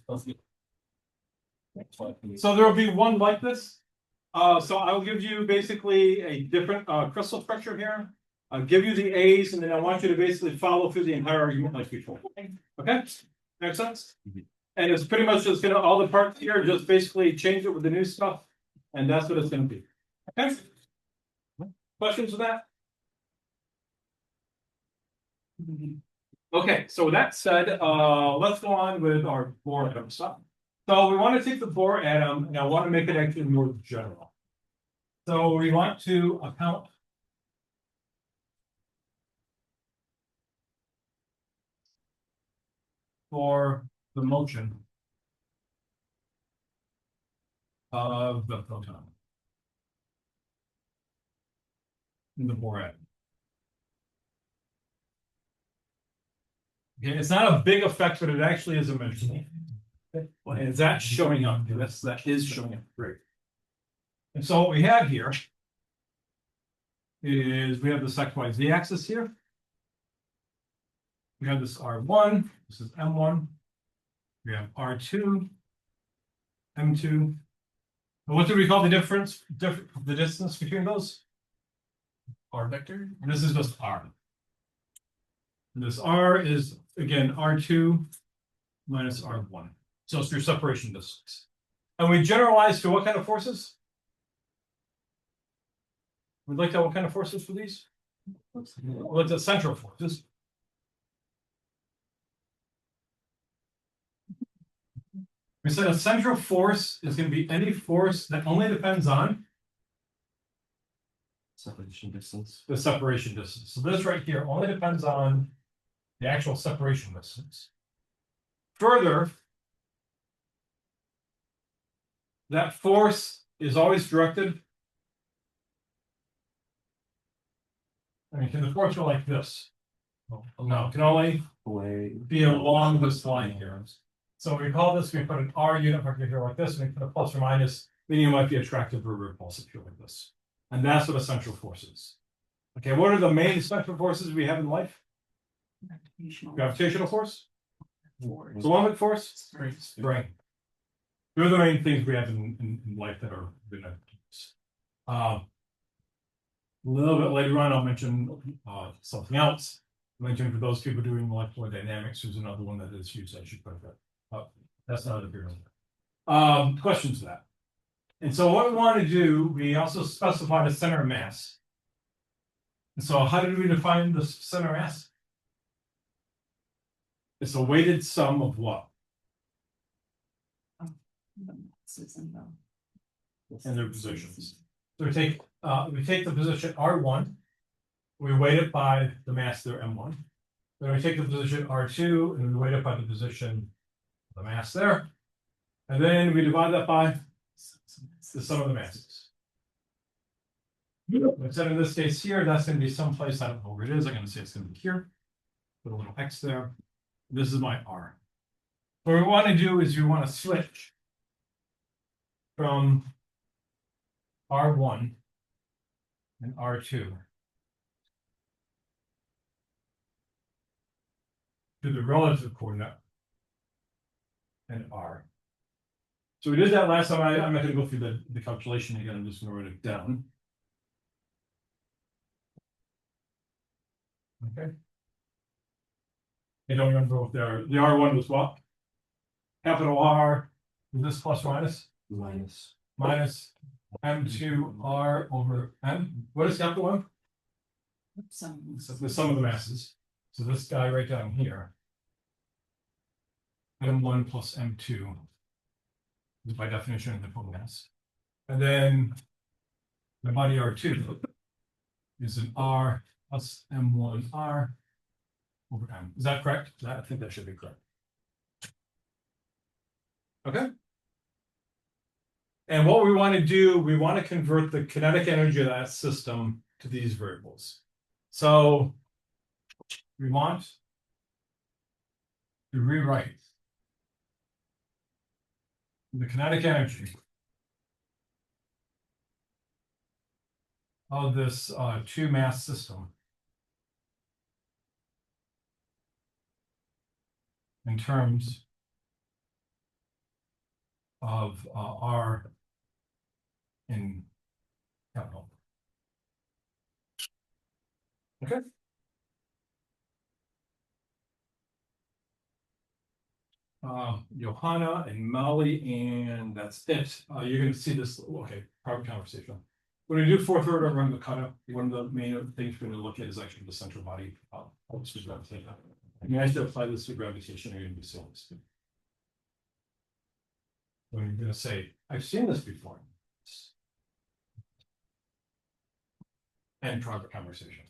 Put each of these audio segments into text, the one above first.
So there will be one like this. So I'll give you basically a different crystal structure here. I'll give you the A's, and then I want you to basically follow through the entire argument like before. Okay? Make sense? And it's pretty much just gonna all the parts here, just basically change it with the new stuff, and that's what it's gonna be. Okay? Questions with that? Okay, so with that said, let's go on with our Bohr atom stuff. So we want to take the Bohr atom, and I want to make it actually more general. So we want to account for the motion of the proton in the Bohr atom. Okay, it's not a big effect, but it actually is a measurable. And is that showing up? Yes, that is showing up. Great. And so what we have here is we have this XYZ axis here. We have this R1, this is M1. We have R2, M2. And what do we call the difference, the distance between those? R vector. And this is just R. And this R is, again, R2 minus R1. So it's your separation distance. And we generalize to what kind of forces? We'd like to have what kind of forces for these? Well, it's a central forces. We said a central force is going to be any force that only depends on Separation distance. the separation distance. So this right here only depends on the actual separation distance. Further, that force is always directed. I mean, can the force go like this? No, it can only be along this line here. So we call this, we put an R unit marker here like this, and we put a plus or minus, meaning it might be attractive or repulsive here like this. And that's what a central force is. Okay, what are the main central forces we have in life? Gravitational force? Coulombic force? Spring. They're the main things we have in life that are going to use. A little bit later on, I'll mention something else. I mentioned for those people doing molecular dynamics, there's another one that is used. I should put that. That's not a big one. Questions to that. And so what we want to do, we also specify the center of mass. And so how did we define the center of mass? It's a weighted sum of what? And their positions. So we take the position R1, we weight it by the mass there M1. Then we take the position R2 and we weight it by the position of the mass there. And then we divide that by the sum of the masses. Instead in this case here, that's going to be someplace, I don't know where it is. I'm going to say it's going to be here. Put a little X there. This is my R. What we want to do is we want to switch from R1 and R2 to the relative coordinate and R. So we did that last time. I'm not going to go through the calculation again. I'm just going to write it down. Okay. I don't remember what the R1 was what? Capital R, is this plus or minus? Minus M2R over M. What is capital M? The sum of the masses. So this guy right down here. M1 plus M2 is by definition the total mass. And then the body R2 is an R plus M1R over M. Is that correct? I think that should be correct. Okay. And what we want to do, we want to convert the kinetic energy of that system to these variables. So we want to rewrite the kinetic energy of this two mass system in terms of R in capital. Okay. Johanna and Molly, and that's it. You're going to see this. Okay, private conversation. When we do fourth order run the cutoff, one of the main things we're going to look at is actually the central body. Gravitation. I mean, I should apply this to gravitation. You're going to be seeing this. When you're going to say, I've seen this before. And private conversation.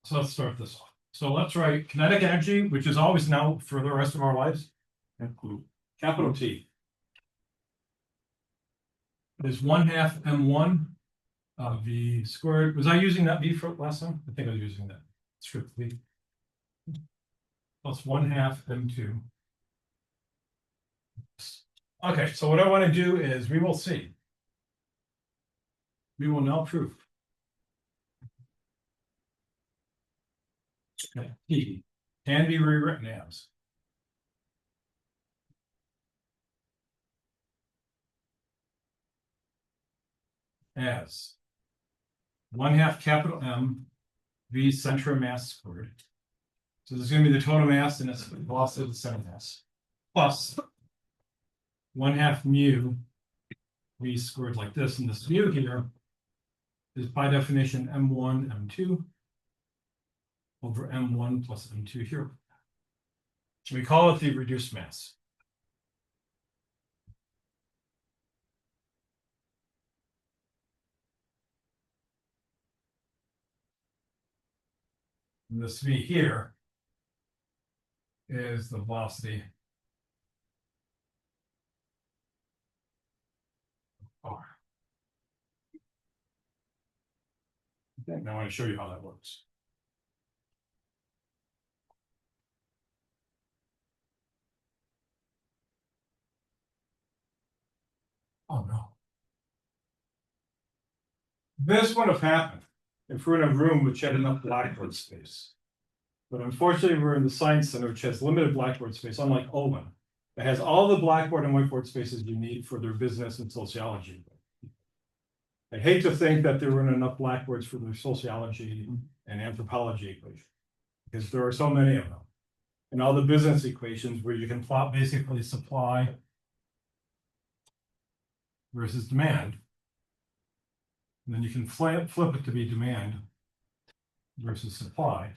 So let's start this off. So let's write kinetic energy, which is always now for the rest of our lives. Capital T is 1/2 m1 v squared. Was I using that v for last time? I think I was using that script v. Plus 1/2 m2. Okay, so what I want to do is we will see. We will now prove. Okay, T can be rewritten as 1/2 capital M v center of mass squared. So this is going to be the total mass and its velocity of the center mass plus 1/2 mu v squared like this, and this mu here is by definition m1 m2 over m1 plus m2 here. We call it the reduced mass. And this v here is the velocity of R. Okay, now I want to show you how that works. Oh no. This would have happened if we're in a room which had enough blackboard space. But unfortunately, we're in the Science Center, which has limited blackboard space, unlike Owen. It has all the blackboard and whiteboard spaces you need for their business and sociology. I hate to think that there weren't enough blackboards for their sociology and anthropology equation, because there are so many of them. And all the business equations where you can plot basically supply versus demand. And then you can flip it to be demand versus supply.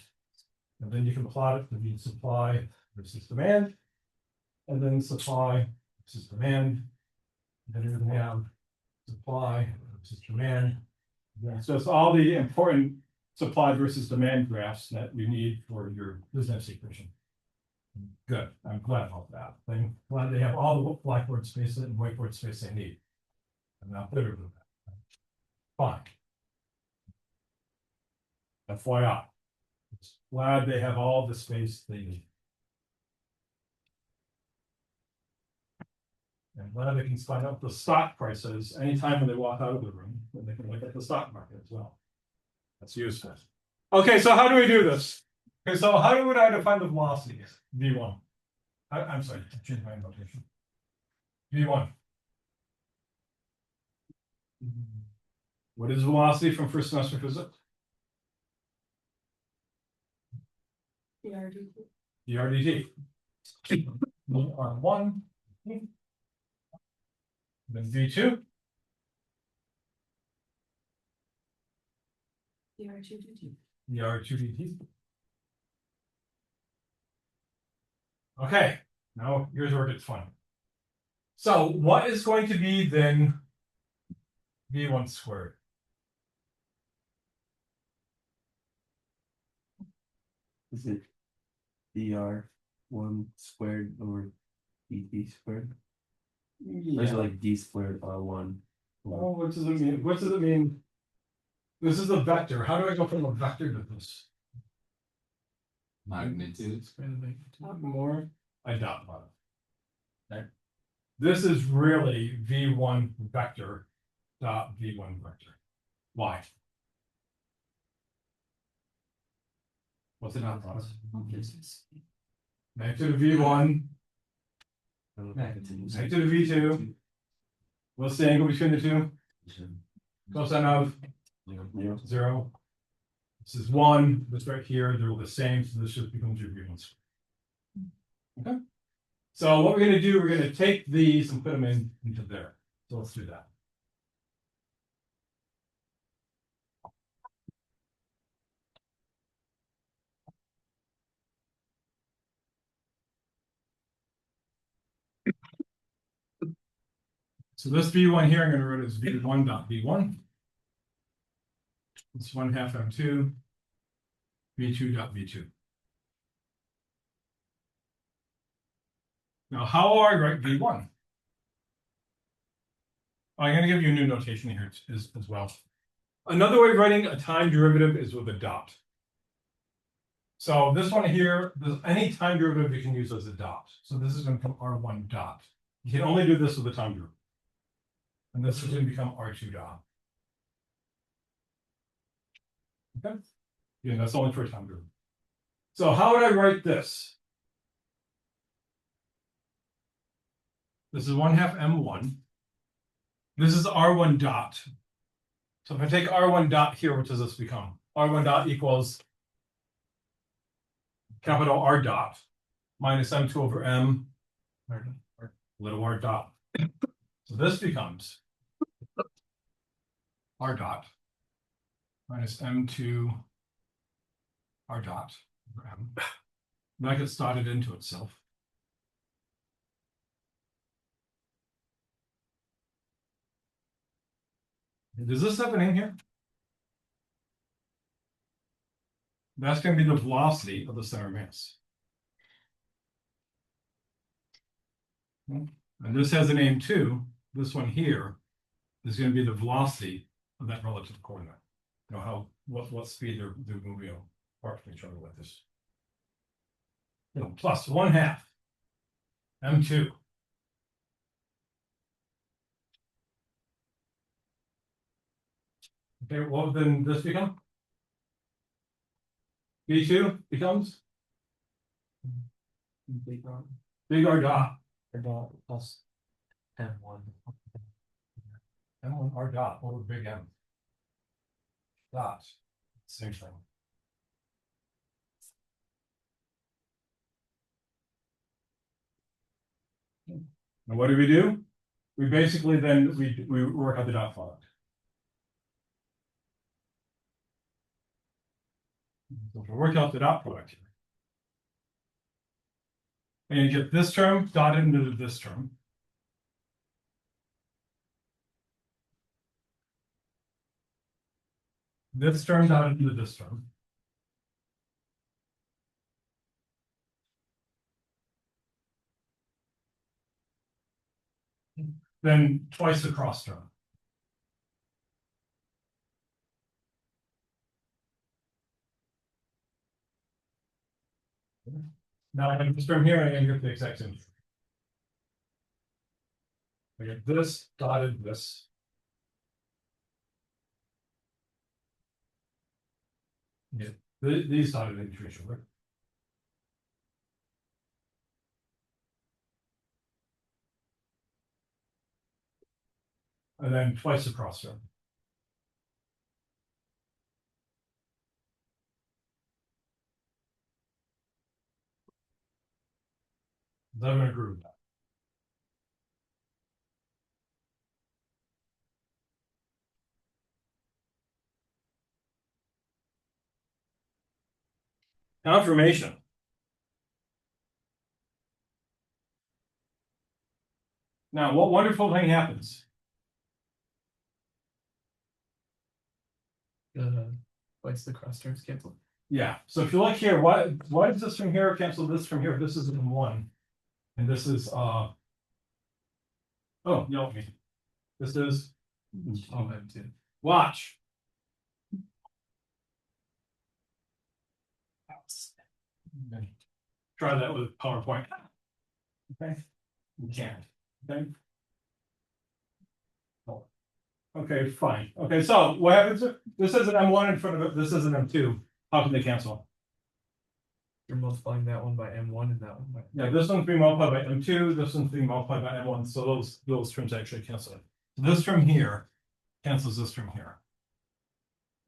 And then you can plot it to be supply versus demand. And then supply versus demand. And then you're going to have supply versus demand. So it's all the important supply versus demand graphs that you need for your business equation. Good. I'm glad about that. I'm glad they have all the blackboard space and whiteboard space they need. I'm not bitter with that. Fine. FYI. Glad they have all the space they need. And glad they can find out the stock prices anytime when they walk out of the room, when they can look at the stock market as well. That's useful. Okay, so how do we do this? Okay, so how would I define the velocity? V1. I'm sorry, I changed my notation. V1. What is velocity from first semester physics? dRdt. R1. Then V2. dR2dt. Okay, now here's where it gets fun. So what is going to be then V1 squared? Is it dr1 squared over dt squared? Or is it like d squared r1? Oh, what does it mean? What does it mean? This is a vector. How do I go from a vector to this? Magnitude. More? I doubt about it. Okay. This is really V1 vector dot V1 vector. Why? What's it not about? Negative V1, Negative. negative V2. What's the angle between the two? Cosine of 0. This is 1. This right here, they're the same, so this just becomes your V1. Okay. So what we're going to do, we're going to take these and put them into there. So let's do that. So this V1 here, I'm going to write as V1 dot V1. It's 1/2 M2, V2 dot V2. Now, how do I write V1? I'm going to give you a new notation here as well. Another way of writing a time derivative is with a dot. So this one here, any time derivative you can use as a dot. So this is going to become R1 dot. You can only do this with a time derivative. And this is going to become R2 dot. Okay. Yeah, that's only for a time derivative. So how would I write this? This is 1/2 M1. This is R1 dot. So if I take R1 dot here, what does this become? R1 dot equals capital R dot minus M2 over M little r dot. So this becomes R dot minus M2 R dot over M. That gets dotted into itself. Does this have an name here? That's going to be the velocity of the center of mass. And this has a name too. This one here is going to be the velocity of that relative coordinate. You know what speed they're moving apart from each other with this. You know, plus 1/2 M2. Okay, what would then this become? V2 becomes big R dot. Plus M1. M1 R dot over big M. Dot. Same thing. And what do? We basically then we work out the dot product. So if we work out the dot product here, and you get this term dotted into this term. This term dotted into this term. Then twice the cross term. Now I have this term here, and I get the exact same. I get this dotted this. Yeah, these dotted into each other. And then twice the cross term. I'm going to agree with that. Confirmation. Now, what wonderful thing happens? Twice the cross terms cancel. Yeah. So if you look here, why does this from here cancel this from here? This is in 1, and this is oh no, this is M2. watch. Try that with PowerPoint. Okay, you can't. Okay. Oh. Okay, fine. Okay, so what happens if this is an M1 in front of it? This is an M2. How can they cancel? You're multiplying that one by M1 and that one by. Yeah, this one's being multiplied by M2, this one's being multiplied by M1, so those terms actually cancel it. This term here cancels this term here.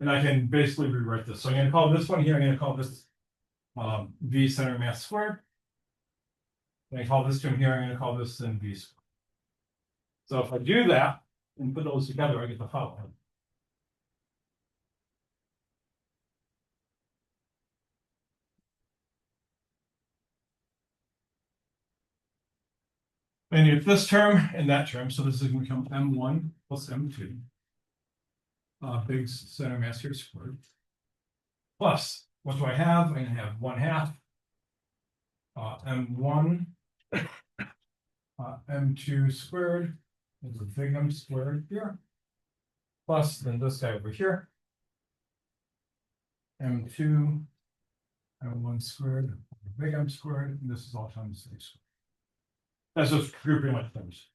And I can basically rewrite this. So I'm gonna call this one here, I'm gonna call this V center mass squared. And I call this term here, I'm gonna call this then V squared. So if I do that and put those together, I get the following. And you get this term and that term, so this is gonna become M1 plus M2. Big center mass here squared. Plus, what do I have? I'm gonna have 1/2 M1 M2 squared. There's a big M squared here. Plus then this guy over here. M2 M1 squared, big M squared, and this is all times 6. That's just grouping like things.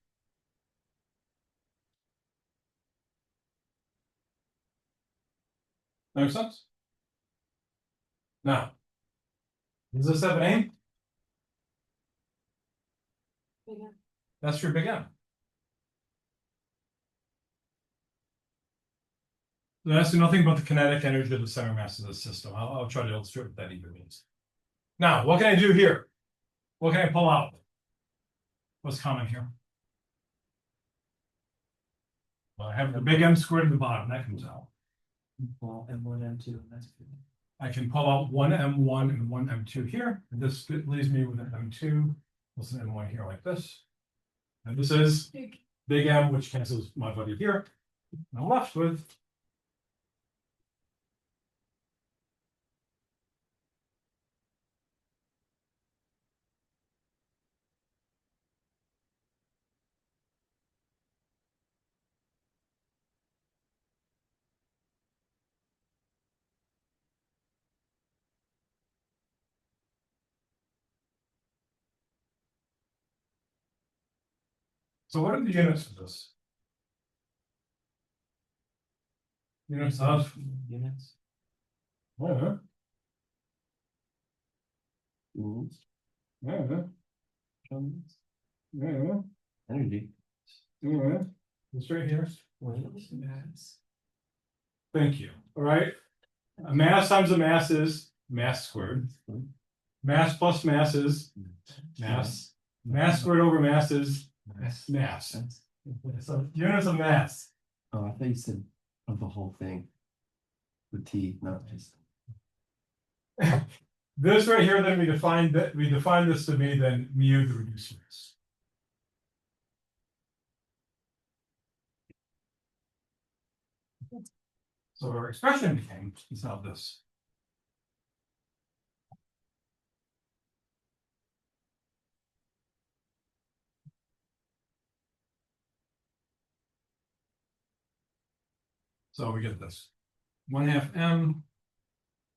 That makes sense? Now, does this have a name? That's your big M. So that's nothing but the kinetic energy of the center mass of the system. I'll try to illustrate what that even means. Now, what can I do here? What can I pull out? What's common here? Well, I have the big M squared at the bottom, that comes out. Well, M1, M2, and that's good. I can pull out one M1 and one M2 here, and this leaves me with an M2, plus an M1 here like this. And this is big M, which cancels my buddy here. And I'm left with so what are the units of this? Units of Units. yeah, Joules. yeah, Joules. yeah, Energy. yeah. It's right here. Mass. Thank you. All right. A mass times a mass is mass squared. Mass plus mass is mass. Mass squared over mass is mass. So units of mass. Oh, I thought you said of the whole thing. The T, not just. This right here, then we define this to be then mu the reduced mass. So our expression became is now this. So we get this 1/2 M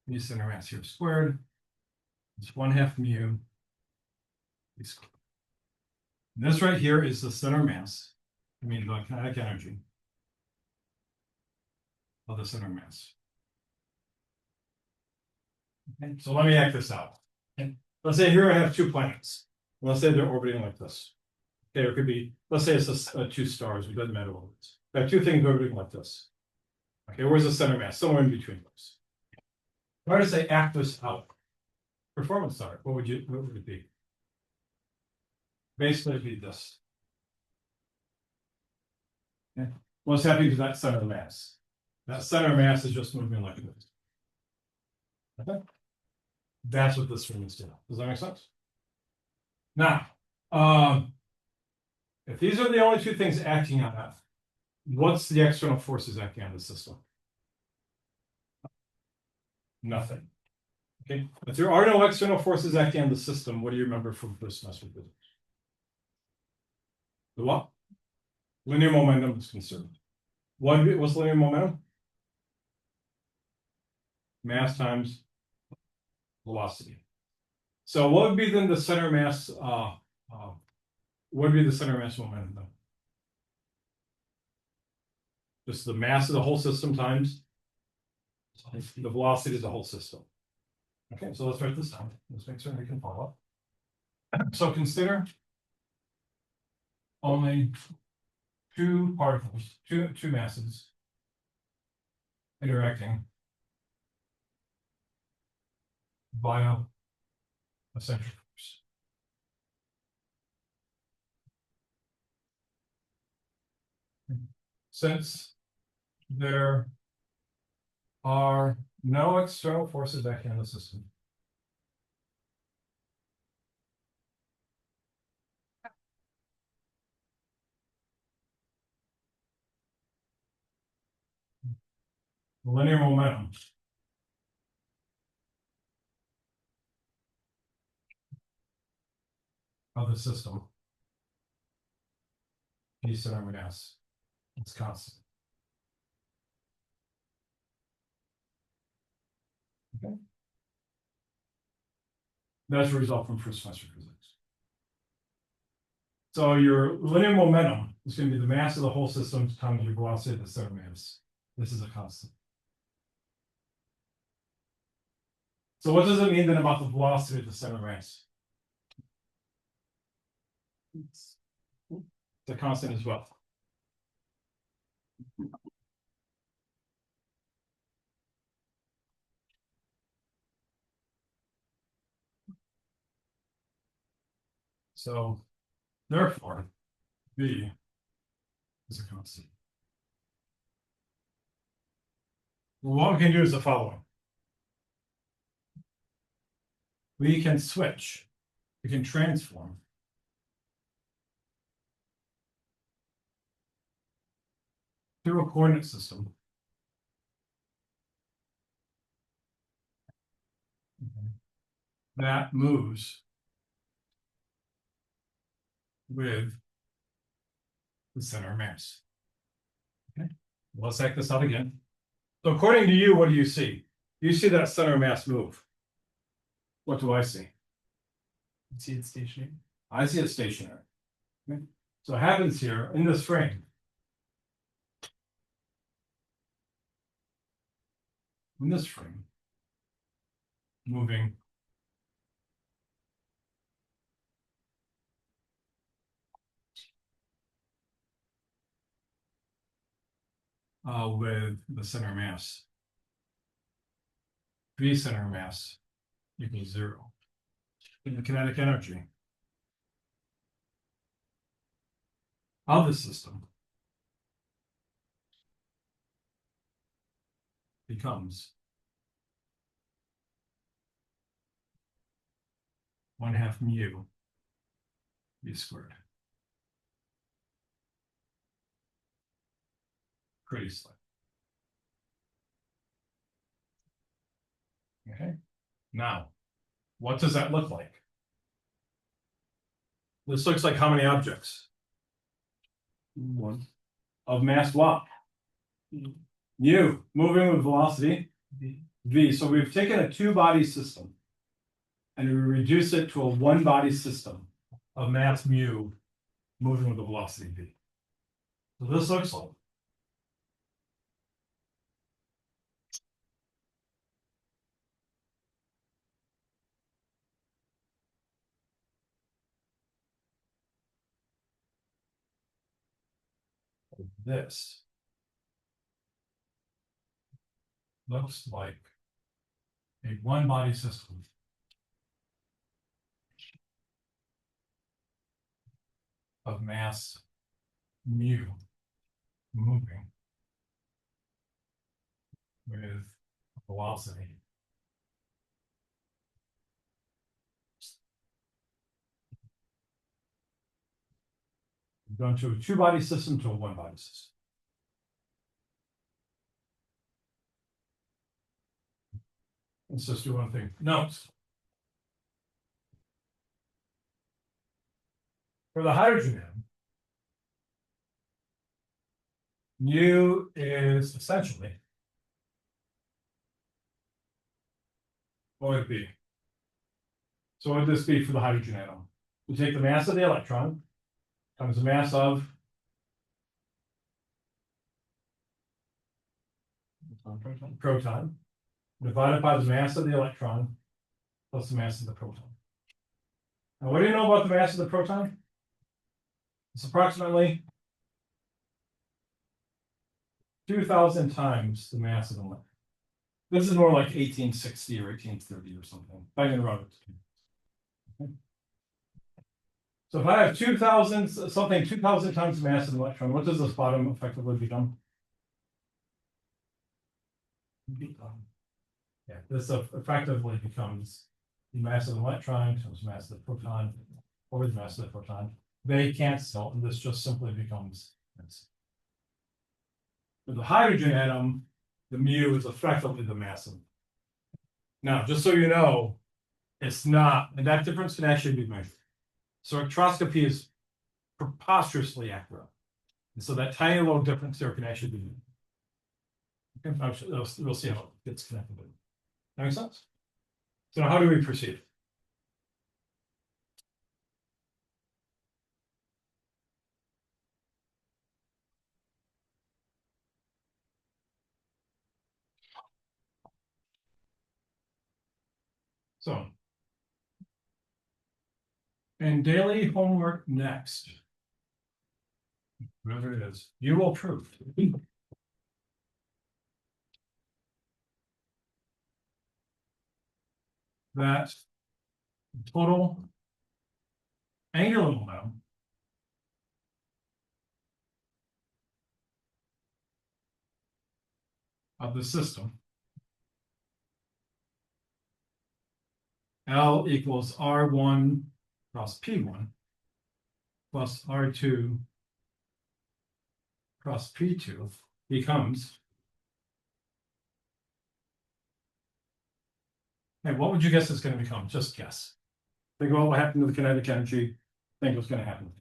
v center mass here squared. It's 1/2 mu. V squared. And this right here is the center mass. I mean the kinetic energy of the center mass. Okay, so let me act this out. Okay. Let's say here I have two planets. Let's say they're orbiting like this. Okay, it could be, let's say it's two stars, it doesn't matter what it is. I have two things orbiting like this. Okay, where's the center mass? Somewhere in between those. If I were to say act this out, performance star, what would it be? Basically it'd be this. Okay. What's happening to that center mass? That center mass is just moving like this. Okay. That's what this room is doing. Does that make sense? Now, if these are the only two things acting on that, what's the external forces acting on the system? Nothing. Okay. If there are no external forces acting on the system, what do you remember from first semester physics? The what? Linear momentum is conserved. What's linear momentum? Mass times velocity. So what would be then the center mass? What would be the center mass momentum though? Just the mass of the whole system times the velocity of the whole system. Okay, so let's write this down. Let's make sure we can follow. So consider only two particles, two masses interacting via a central force. Since there are no external forces acting on the system, linear momentum of the system, d center mass, it's constant. Okay. That's a result from first semester physics. So your linear momentum is going to be the mass of the whole system times your velocity of the center mass. This is a constant. So what does it mean then about the velocity of the center mass? It's a constant as well. So therefore, V is a constant. Well, what we can do is the following. We can switch, we can transform to a coordinate system that moves with the center mass. Okay, let's act this out again. So according to you, what do you see? You see that center mass move. What do I see? See it stationary. I see it stationary. Okay. So it happens here in this frame. In this frame, moving with the center mass. V center mass equals 0. In the kinetic energy of the system becomes 1/2 mu v squared. Pretty slick. Okay. Now, what does that look like? This looks like how many objects? One. Of mass what? Mu, moving with velocity v. So we've taken a two-body system and we reduce it to a one-body system of mass mu moving with the velocity v. So this looks like this. Looks like a one-body system of mass mu moving with velocity. We've gone to a two-body system to a one-body system. Let's just do one thing. Notes. For the hydrogen atom, mu is essentially what would it be? So what would this be for the hydrogen atom? We take the mass of the electron times the mass of proton divided by the mass of the electron plus the mass of the proton. Now, what do you know about the mass of the proton? It's approximately 2,000 times the mass of the electron. This is more like 1860 or 1830 or something. Bang and around. Okay. So if I have 2,000 something 2,000 times the mass of the electron, what does this bottom effectively become? Yeah, this effectively becomes the mass of the electron times the mass of the proton over the mass of the proton. They cancel, and this just simply becomes this. For the hydrogen atom, the mu is effectively the mass of. Now, just so you know, it's not, and that difference can actually be measured. Spectroscopy is preposterously accurate. And so that tiny little difference there can actually be. We'll see how it gets connected. That makes sense? So now how do we proceed? So, and daily homework next. Whatever it is, you will prove. That total angular momentum of the system L equals R1 cross P1 plus R2 cross P2 becomes. Hey, what would you guess it's going to become? Just guess. Think about what happened to the kinetic energy. Think what's going to happen.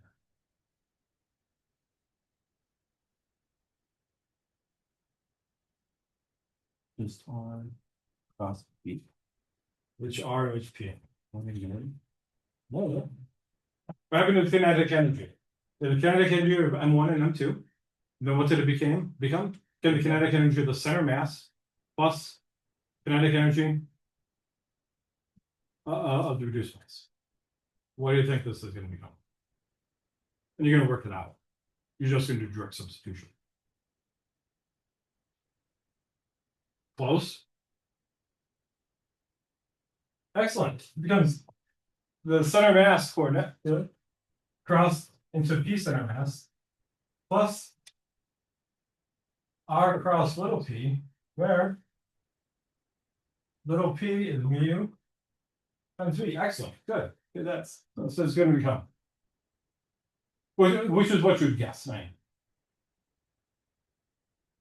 Just R cross P. Which R and which P? No. What happened to the kinetic energy? The kinetic energy of M1 and M2. Then what did it become? Get the kinetic energy of the center mass plus kinetic energy of the reduced mass. What do you think this is going to become? And you're going to work it out. You're just going to do direct substitution. Close. Excellent. It becomes the center mass coordinate crossed into P center mass plus R cross little p, where little p is mu times v. Excellent. Good. Okay, that's so it's going to become. Which is what you'd guess, right?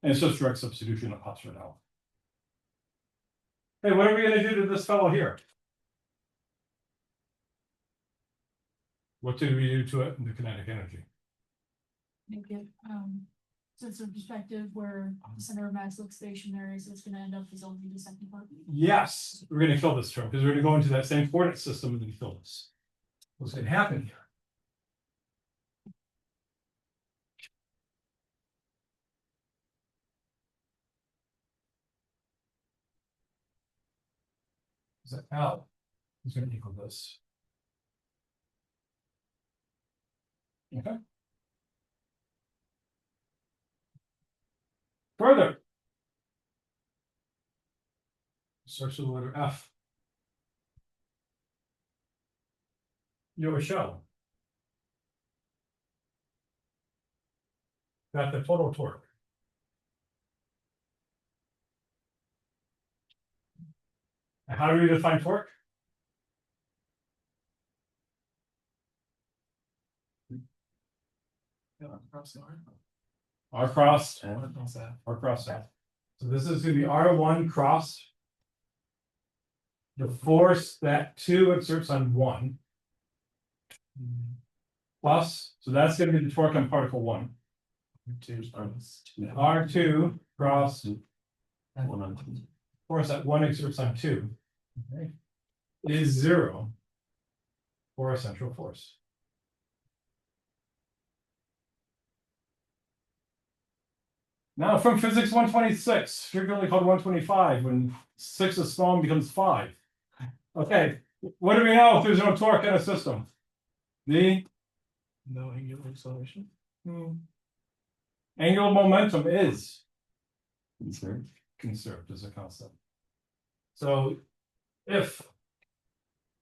And it's just direct substitution of pops right out. Hey, what are we going to do to this fellow here? What did we do to it in the kinetic energy? Make it sense of perspective where the center of mass looks stationary, so it's going to end up resulting in the second part. Yes, we're going to kill this term because we're going to go into that same coordinate system and then kill this. What's going to happen here? Is that L is going to equal this. Okay. Further, starts with the letter F. You have a shell. Got the total torque. And how do we define torque? R cross R cross F. So this is going to be R1 cross the force that 2 exerts on 1 plus, so that's going to be the torque on particle 1. R2 cross force that 1 exerts on 2, okay, is 0 for a central force. Now from physics 126, frequently called 125, when 6 is small and becomes 5. Okay, what do we know if there's no torque in a system? The No angular acceleration. angular momentum is Conserved. conserved as a constant. So if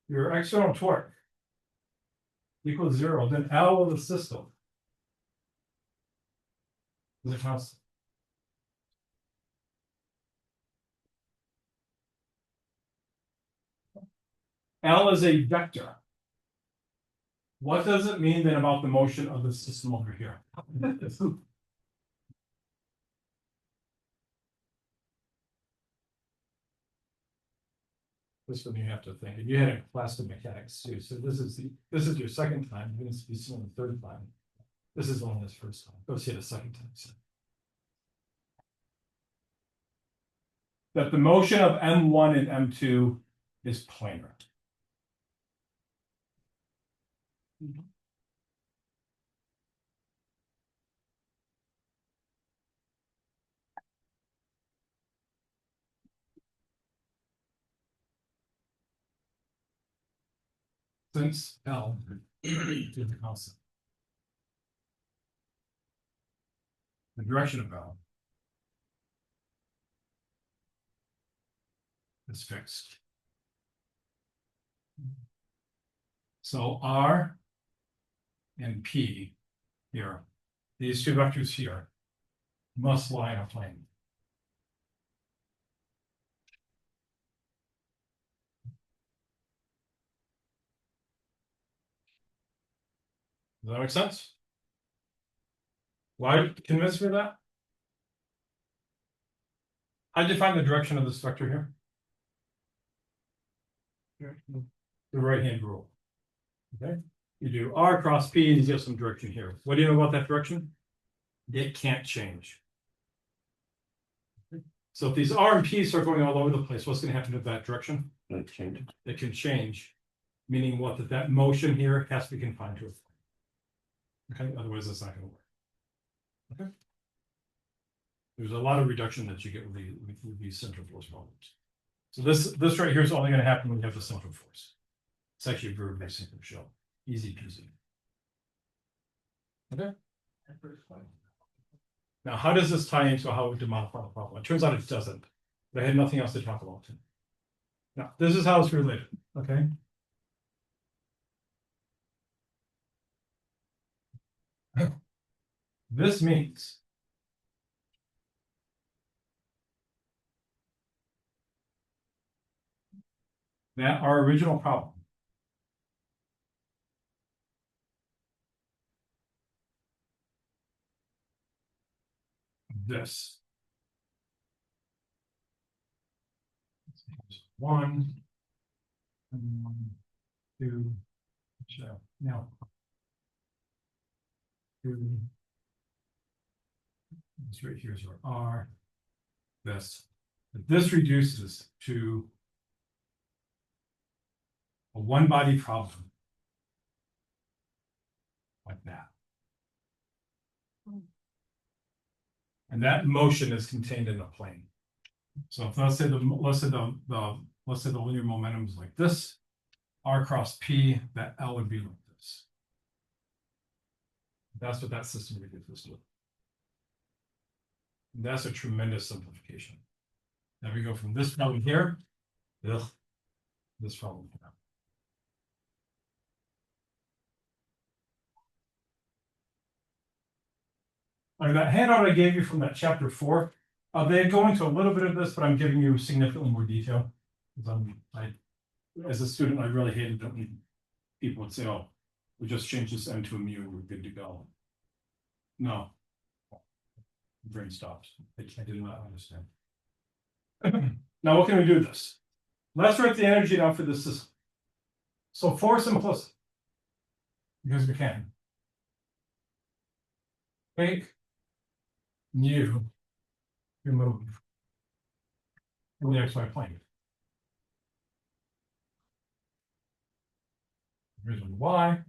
your external torque equals 0, then L of the system is a constant. L is a vector. What does it mean then about the motion of the system over here? This one you have to think. You had a class of mechanics too. So this is your second time. You're going to be seeing the third time. This is only this first time. Go see it a second time. So. That the motion of M1 and M2 is planar. Since L is the constant. The direction of L is fixed. So R and P here, these two vectors here, must lie in a plane. Does that make sense? Why convince me of that? I define the direction of this vector here. The right-hand rule. Okay, you do R cross P and you get some direction here. What do you know about that direction? It can't change. So if these R and P are going all over the place, what's going to happen to that direction? Like change. It can change, meaning what? That motion here has to be confined to it. Okay, otherwise that's not going to work. Okay. There's a lot of reduction that you get with these central force problems. So this right here is only going to happen when you have the central force. It's actually a very, very simple show. Easy peasy. Okay. Now, how does this tie into how to modify the problem? It turns out it doesn't. But I had nothing else to talk about. Now, this is how it's related. Okay. This means that our original problem this one and 1, 2, so now 2. This right here is our R. This reduces to a one-body problem like that. And that motion is contained in a plane. So if let's say the linear momentum is like this, R cross P, that L would be like this. That's what that system reduces to. That's a tremendous simplification. Now we go from this problem here, this problem here. Like that handout I gave you from that chapter 4, they go into a little bit of this, but I'm giving you significantly more detail. As a student, I really hated that when people would say, "Oh, we just changed this M to a mu, we're good to go." No, brain stops. I did not understand. Now, what can we do with this? Let's write the energy down for this system. So for simplicity, because we can, take mu remove from the xy plane. Here's my y,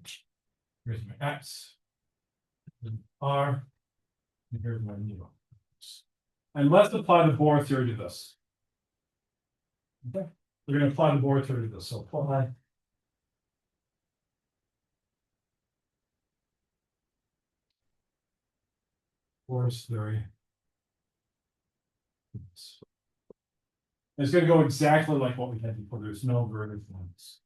here's my x, here's my r, and here's my mu. And let's apply the Bohr theory to this. Okay. We're gonna apply the Bohr theory to this, so apply. Bohr's theory. It's gonna go exactly like what we had before, there's no vertical ones.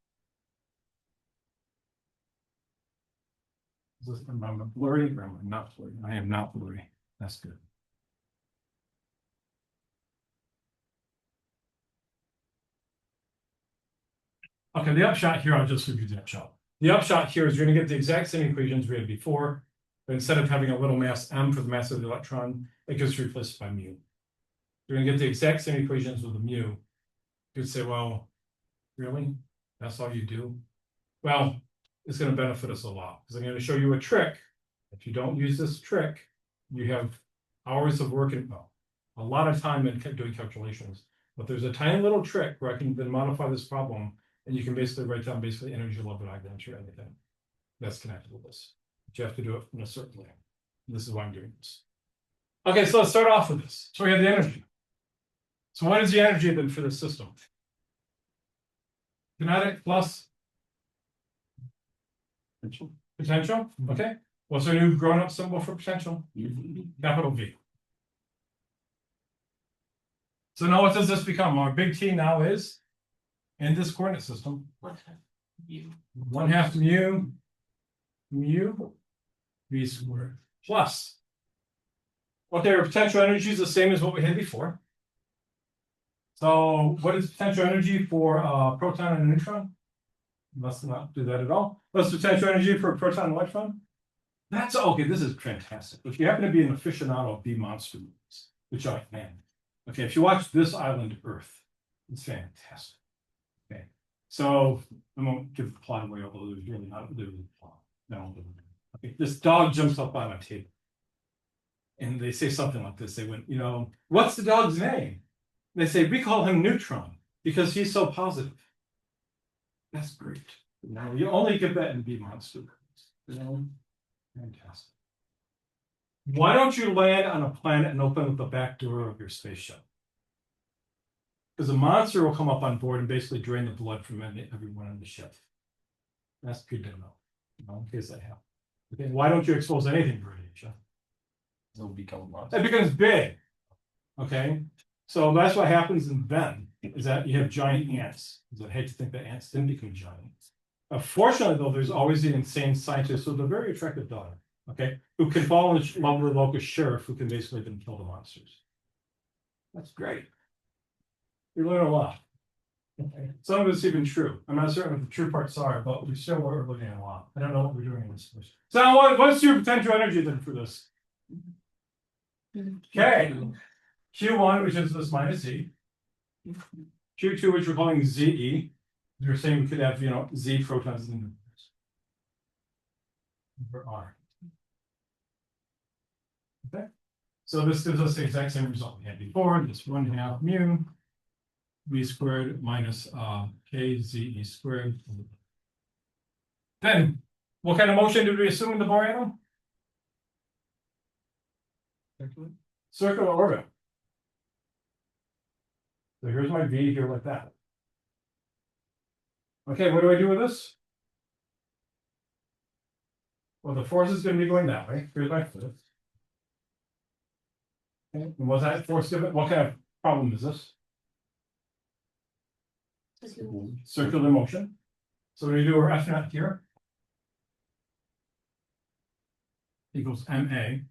Is this, am I blurry or am I not blurry? I am not blurry, that's good. Okay, the upshot here, I'll just review the upshot. The upshot here is you're gonna get the exact same equations we had before, but instead of having a little mass m for the mass of the electron, it gets replaced by mu. You're gonna get the exact same equations with the mu. You'd say, well, really? That's all you do? Well, it's gonna benefit us a lot, because I'm gonna show you a trick. If you don't use this trick, you have hours of work and well, a lot of time in doing calculations. But there's a tiny little trick where I can then modify this problem, and you can basically write down basically energy level diagrams or anything that's connected with this. But you have to do it in a certain way. This is why I'm doing this. Okay, so let's start off with this. So we have the energy. So what is the energy then for this system? Kinetic plus potential. Okay. What's our new grown-up symbol for potential? Capital V. So now what does this become? Our big T now is in this coordinate system. 1/2 mu V squared plus. Okay, our potential energy is the same as what we had before. So what is potential energy for a proton and a neutron? Let's not do that at all. What's potential energy for a proton and electron? That's okay. This is fantastic. If you happen to be an aficionado of B monster movies, which I am. Okay, if you watch This Island Earth, it's fantastic. Okay, so I won't give the plot away, although there's really not the plot. No, okay, this dog jumps up on a table, and they say something like this. They went, you know, what's the dog's name? They say, we call him Neutron because he's so positive. That's great. Now you only get that in B monster. You know, fantastic. Why don't you land on a planet and open up the back door of your space shuttle? Because a monster will come up on board and basically drain the blood from everyone on the ship. That's good to know, in case that happens. Okay, why don't you expose anything to radiation? It'll become a monster. It becomes big. Okay, so that's what happens in Ben, is that you have giant ants. I hate to think that ants didn't become giants. Fortunately, though, there's always the insane scientist with a very attractive daughter, okay, who can fall in love with the local sheriff who can basically then kill the monsters. That's great. We learn a lot. Okay. Some of it's even true. I'm not certain what the true parts are, but we still are looking at a lot. I don't know what we're doing in this course. So what's your potential energy then for this? Okay. Q1, which is this minus Z. Q2, which we're calling ZE. You're saying we could have, you know, Z protons in the universe. For R. Okay. So this gives us the exact same result we had before, just 1/2 mu V squared minus KZE squared. Then, what kind of motion did we assume in the Bohr atom? Circular orbit. So here's my V here like that. Okay, what do I do with this? Well, the force is going to be going that way. Here's my force. Okay, and what's that force given? What kind of problem is this? Circular motion. So when you do our F naught here, equals MA,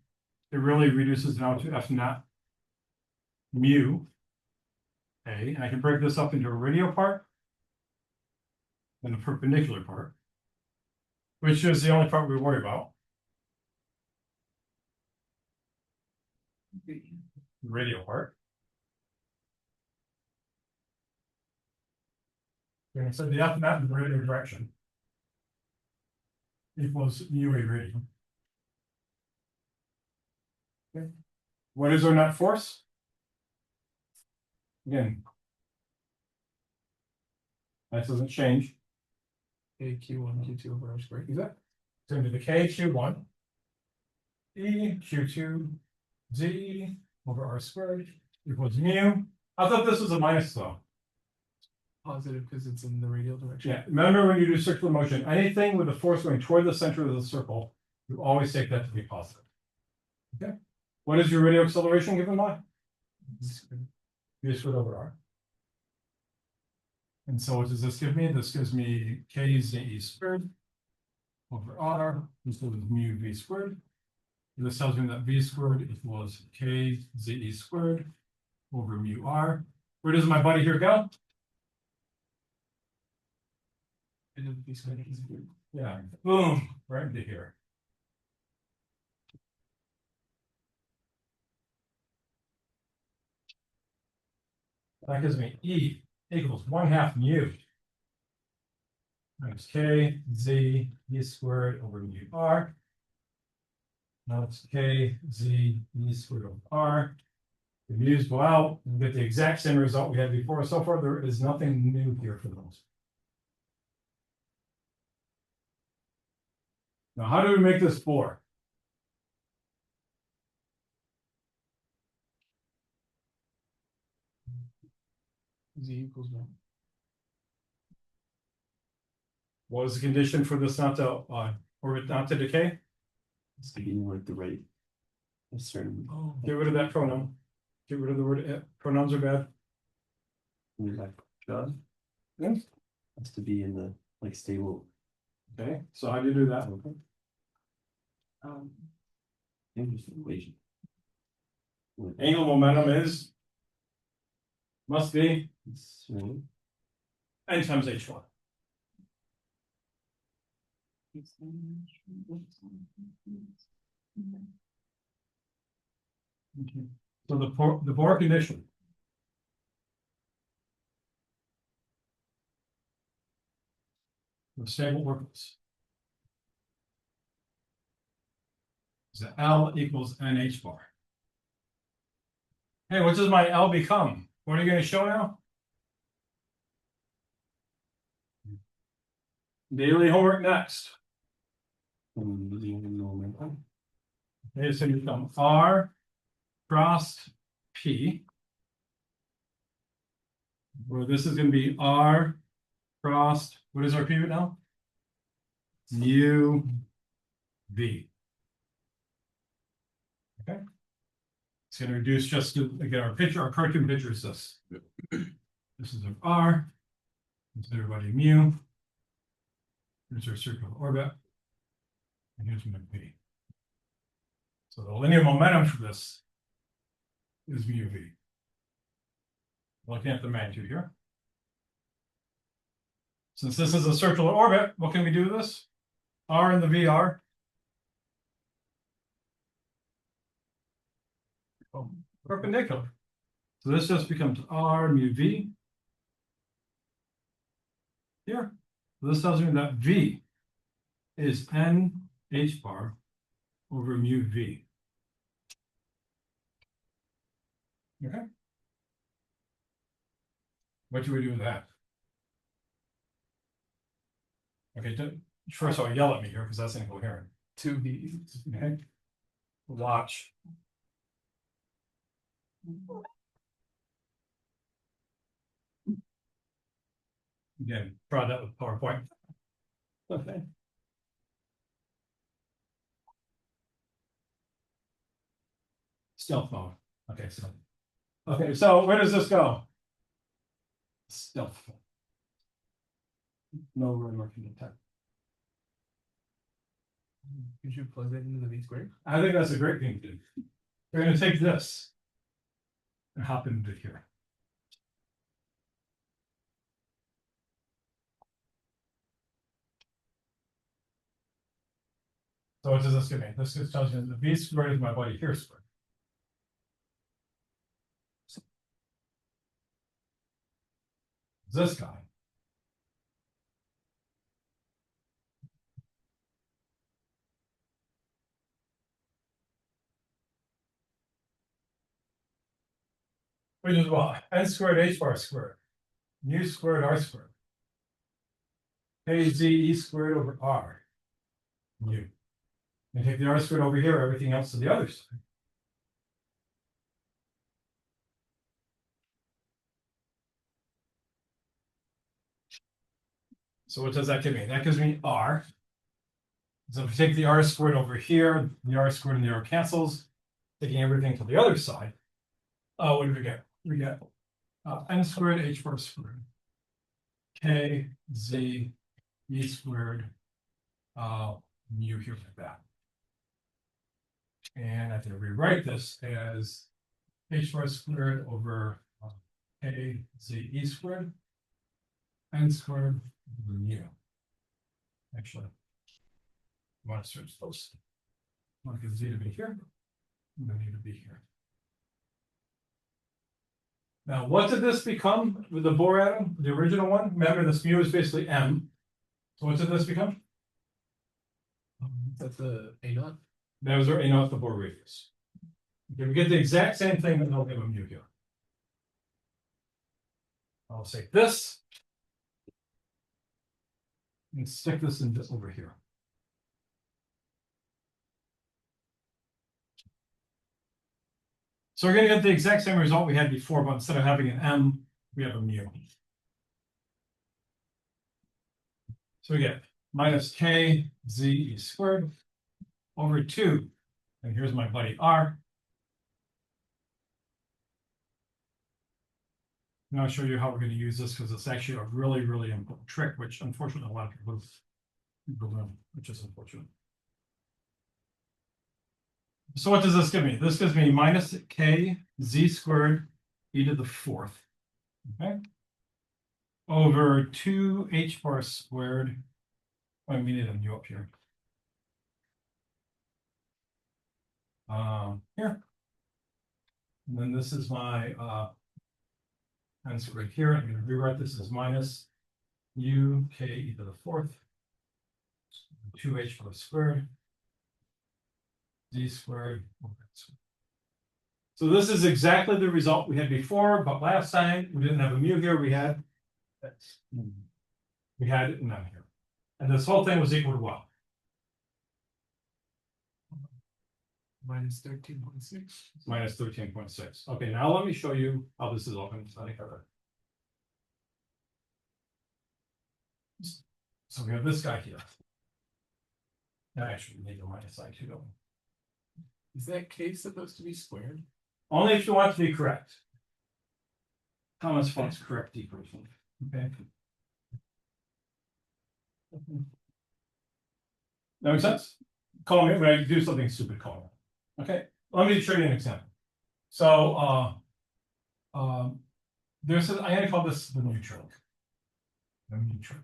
it really reduces now to F naught mu A, and I can break this up into a radial part and a perpendicular part, which is the only part we worry about. The radial part. Okay, so the F naught in the radial direction equals mu A radial. Okay. What is our net force? Again, that doesn't change. A Q1, Q2 over R squared. Exactly. It's going to be the K Q1, E Q2, Z over R squared equals mu. I thought this was a minus though. Positive because it's in the radial direction. Yeah, remember when you do circular motion, anything with the force going toward the center of the circle, you always take that to be positive. Okay, what is your radial acceleration given by? V squared over r. And so what does this give me? This gives me k z squared over r. This is mu v squared. And this tells me that v squared equals k z squared over mu r. Where does my buddy here go? Yeah, boom, right into here. That gives me E equals 1/2 mu times k z e squared over mu r. Now it's k z e squared over r. The mu's go out and get the exact same result we had before. So far, there is nothing new here for those. Now, how do we make this Bohr? Z equals 1. What is the condition for this not to orbit not to decay? It's beginning with the right. A certain. Oh. Get rid of that pronoun. Get rid of the word it. Pronouns are bad. Job. Yes. Has to be in the like stable. Okay, so how do you do that? Interesting equation. Angular momentum is must be It's, right? n times h1. So the Bohr condition. The stable orbitals. Is that L equals NH bar. Hey, what does my L become? What are you going to show now? Daily homework next. Okay, so you become R crossed P. Where this is going to be R crossed, what is our P now? U V. Okay. It's going to reduce just to get our picture, our cartoon picture is this. This is our R. This is everybody mu. Here's our circular orbit. And here's my P. So the linear momentum for this is mu V. Looking at the magnitude here. Since this is a circular orbit, what can we do with this? R and the V are perpendicular. So this just becomes R mu V. Here. So this tells me that V is N H bar over mu V. Okay. What do we do with that? Okay, first of all, yell at me here because that's incoherent. 2V. Okay. Watch. Again, try that with PowerPoint. Okay. Stealth mode. Okay, so where does this go? Stealth. No rumor can detect. Could you plug that into the V squared? I think that's a great thing to do. We're going to take this and hop into here. So what does this give me? This just tells me that the V squared is my buddy here squared. This guy. Which is what? N squared H bar squared. Mu squared R squared. K Z E squared over R. Mu. And take the R squared over here, everything else to the other side. So what does that give me? That gives me R. So if we take the R squared over here, the R squared and the R cancels, taking everything to the other side. What do we get? We get n squared h bar squared k z e squared mu here like that. And I can rewrite this as h bar squared over k z e squared n squared over mu. Actually, I want to switch those. I want z to be here, and then mu to be here. Now, what did this become with the Bohr atom, the original one? Remember, this mu is basically m. So what did this become? That's the A naught. That was our A naught, the Bohr radius. Okay, we get the exact same thing, but no give a mu here. I'll say this. And stick this in just over here. So we're going to get the exact same result we had before, but instead of having an m, we have a mu. So we get minus k z e squared over 2. And here's my buddy R. And I'll show you how we're going to use this because it's actually a really, really important trick, which unfortunately a lot of people learn, which is unfortunate. So what does this give me? This gives me minus k z squared e to the 4th. Okay. Over 2 h bar squared. Oh, we need a mu up here. Here. And then this is my n squared here. I'm going to rewrite this as minus u k e to the 4th. 2h bar squared. Z squared. So this is exactly the result we had before, but last time we didn't have a mu here, we had none here. And this whole thing was equal to what? Minus 13.6. Minus 13.6. Okay, now let me show you how this is all going to tie together. So we have this guy here. Actually, we need a minus sign too, don't we? Is that K supposed to be squared? Only if you want to be correct. Thomas Funk's correct equation. Okay. That makes sense? Call me when I do something stupid, call me. Okay, let me show you an example. So there's I'm gonna call this the neutral. The neutral.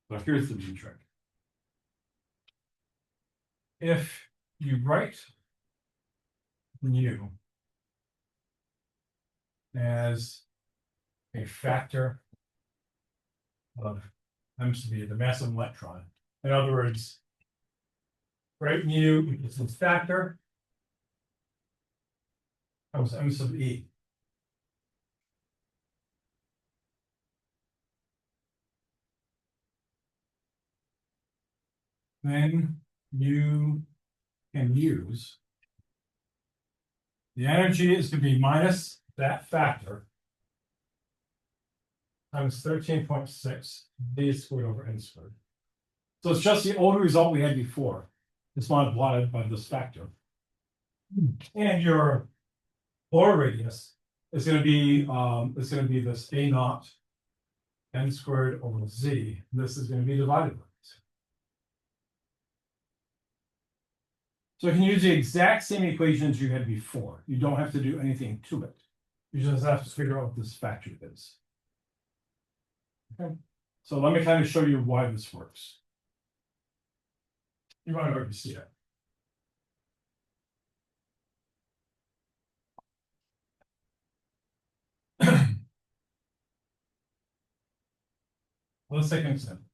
So here's the neutral. If you write mu as a factor of m sub e, the mass of an electron. In other words, write mu equals the factor of m sub e. Then you can use the energy is going to be minus that factor times 13.6 d squared over n squared. So it's just the old result we had before. It's multiplied by this factor. And your Bohr radius is going to be this A naught n squared over z. This is going to be divided by this. So you can use the exact same equations you had before. You don't have to do anything to it. You just have to figure out what this factor is. Okay. So let me kind of show you why this works. You might already see it. Let's take an example.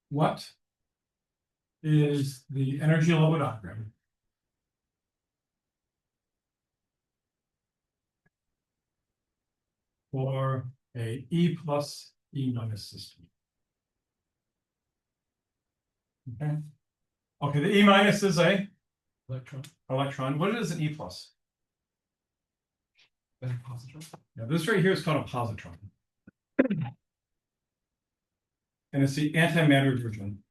What is the energy level diagram for a E plus E minus system? Okay. Okay, the E minus is a Electron. electron. What is an E plus? That's a positron. Now, this right here is called a positron. And it's the antimatter version.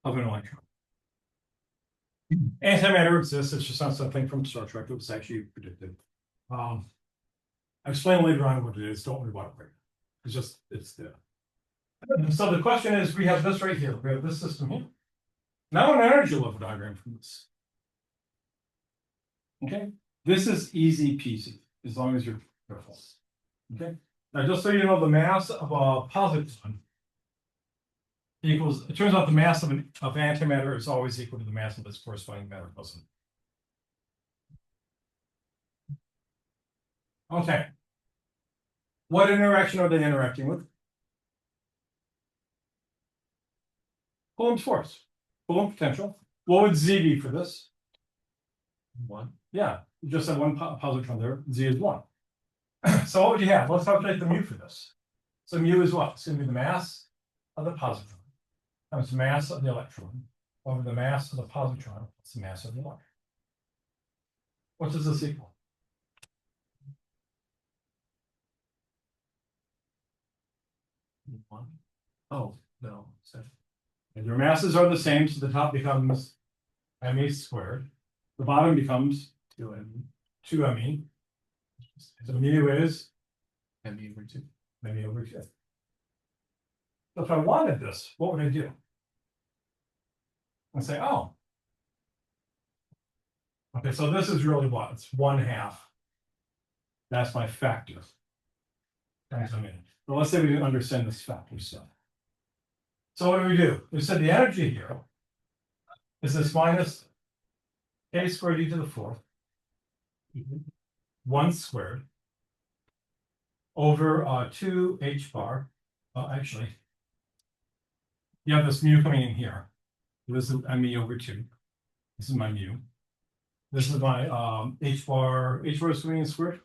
Of an electron. Antimatter exists, it's just not something from Star Trek, it was actually predicted. I'll explain later on what it is, don't worry about it right now. It's just, it's there. So the question is, we have this right here, we have this system here. Now an energy level diagram from this. Okay, this is easy peasy, as long as you're careful. Okay, now just so you know, the mass of a positron equals, it turns out the mass of antimatter is always equal to the mass of its corresponding matter boson. Okay. What interaction are they interacting with? Coulomb's force, Coulomb potential. What would Z be for this? 1. Yeah, you just have one positron there, Z is 1. So what would you have? Let's calculate the mu for this. So mu is what? It's going to be the mass of the positron times the mass of the electron over the mass of the positron. It's the mass of the electron. What does this equal? One. Oh, no. So And your masses are the same, so the top becomes me squared. The bottom becomes 2m. 2me. So mu is M over 2. me over 2. So if I wanted this, what would I do? I say, oh. Okay, so this is really what? It's 1/2. That's my factor. Times a minute. But let's say we didn't understand this factor stuff. So what do? We said the energy here is this minus k squared e to the 4th, 1 squared, over 2 h bar. Well, actually, you have this mu coming in here. This is me over 2. This is my mu. This is my h bar. H bar is coming in squared.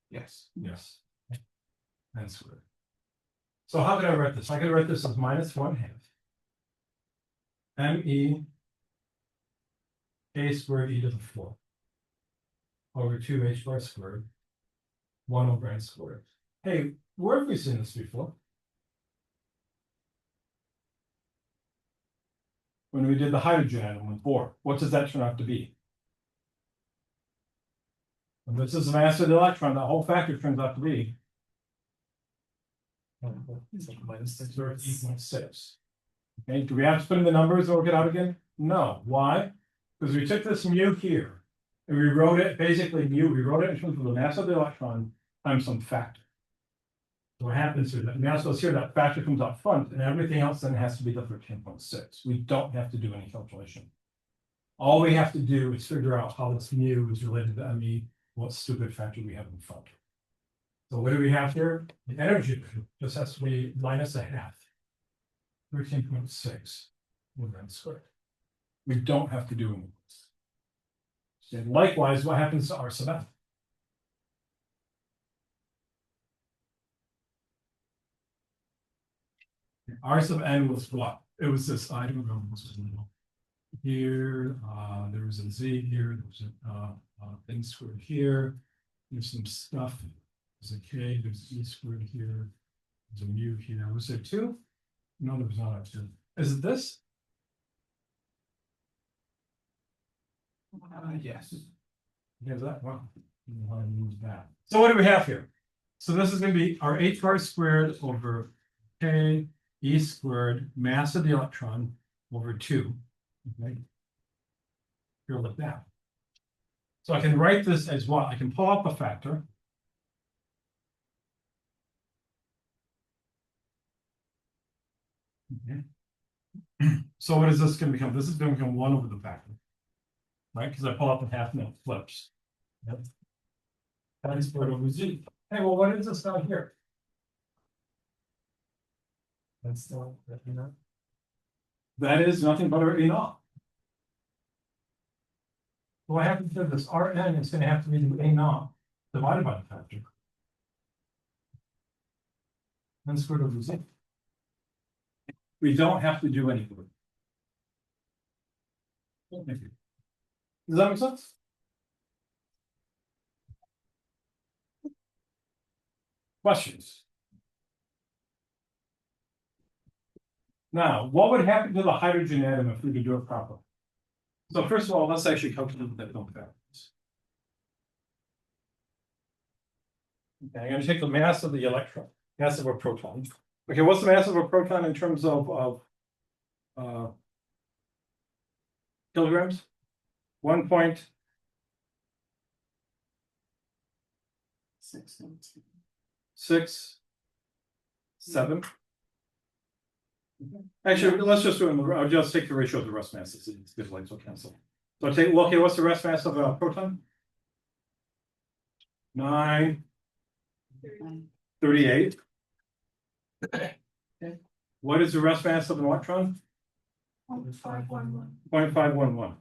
Yes. Yes. And squared. So how could I write this? I could write this as minus 1/2 me k squared e to the 4 over 2 h bar squared 1 over n squared. Hey, where have we seen this before? When we did the hydrogen atom with Bohr, what does that turn out to be? And this is the mass of the electron, that whole factor turns out to be It's like minus 6. 13.6. Okay, do we have to put in the numbers and work it out again? No. Why? Because we took this mu here and we wrote it, basically mu, we wrote it in terms of the mass of the electron times some factor. So what happens is that mass goes here, that factor comes out front, and everything else then has to be the 13.6. We don't have to do any calculation. All we have to do is figure out how this mu is related to me, what stupid factor we have in front. So what do we have here? The energy just has to be minus 1/2. 13.6 over n squared. We don't have to do any of this. And likewise, what happens to R sub n? R sub n was what? It was this, I don't know, this was here, there was a z here, there was a n squared here, there's some stuff, there's a k, there's e squared here, there's a mu here, was there 2? No, there was not a 2. Is it this? Yes. Here's that one. That. So what do we have here? So this is going to be our h bar squared over k e squared mass of the electron over 2. Okay. Here like that. So I can write this as what? I can pull out the factor. Okay. So what is this going to become? This is going to become 1 over the factor. Right? Because I pull out the half and it flips. Yep. That is squared over z. Hey, well, what is this down here? That's still that. That is nothing but a naught. Well, I have to do this Rn is going to have to be the a naught divided by the factor. N squared over z. we don't have to do anything. Thank you. Does that make sense? Questions? Now, what would happen to the hydrogen atom if we could do it properly? So first of all, let's actually calculate what that film factor is. Okay, I'm going to take the mass of the electron, mass of a proton. Okay, what's the mass of a proton in terms of kilograms? 1.6. 7. Actually, let's just do it. I'll just take the ratio of the rest masses. It's good, like so cancel. So take, well, okay, what's the rest mass of a proton? 938. Okay. What is the rest mass of an electron? 0.511. 0.511.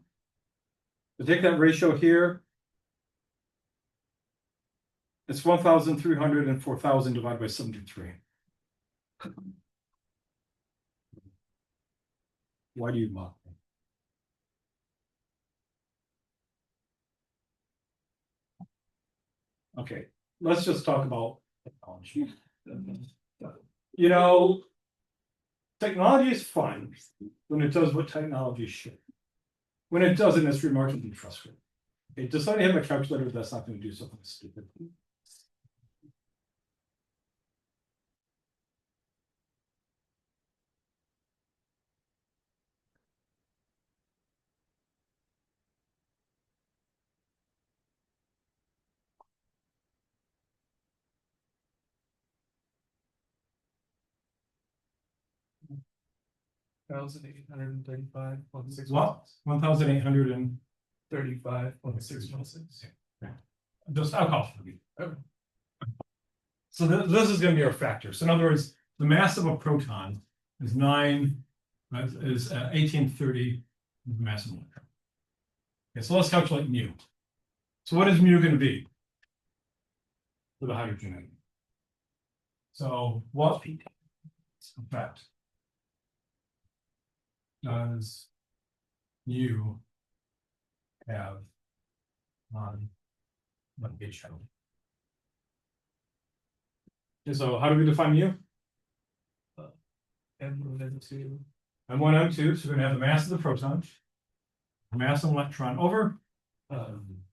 So take that ratio here. It's 1,300 and 4,000 divided by 73. Why do you mock me? Okay, let's just talk about technology. You know, technology is fun when it does what technology should. When it doesn't, it's remarkably frustrating. Okay, does somebody have a calculator that's not going to do something stupid? $1,835.6. What? 1,800 and 35.616. just I'll call it. Okay. So this is going to be our factor. So in other words, the mass of a proton is 1830 the mass of an electron. Okay, so let's calculate mu. So what is mu going to be for the hydrogen atom? So what effect does mu have on one gauge shuttle? Okay, so how do we define mu? M1 M1, M2, so we're gonna have the mass of the proton, the mass of the electron over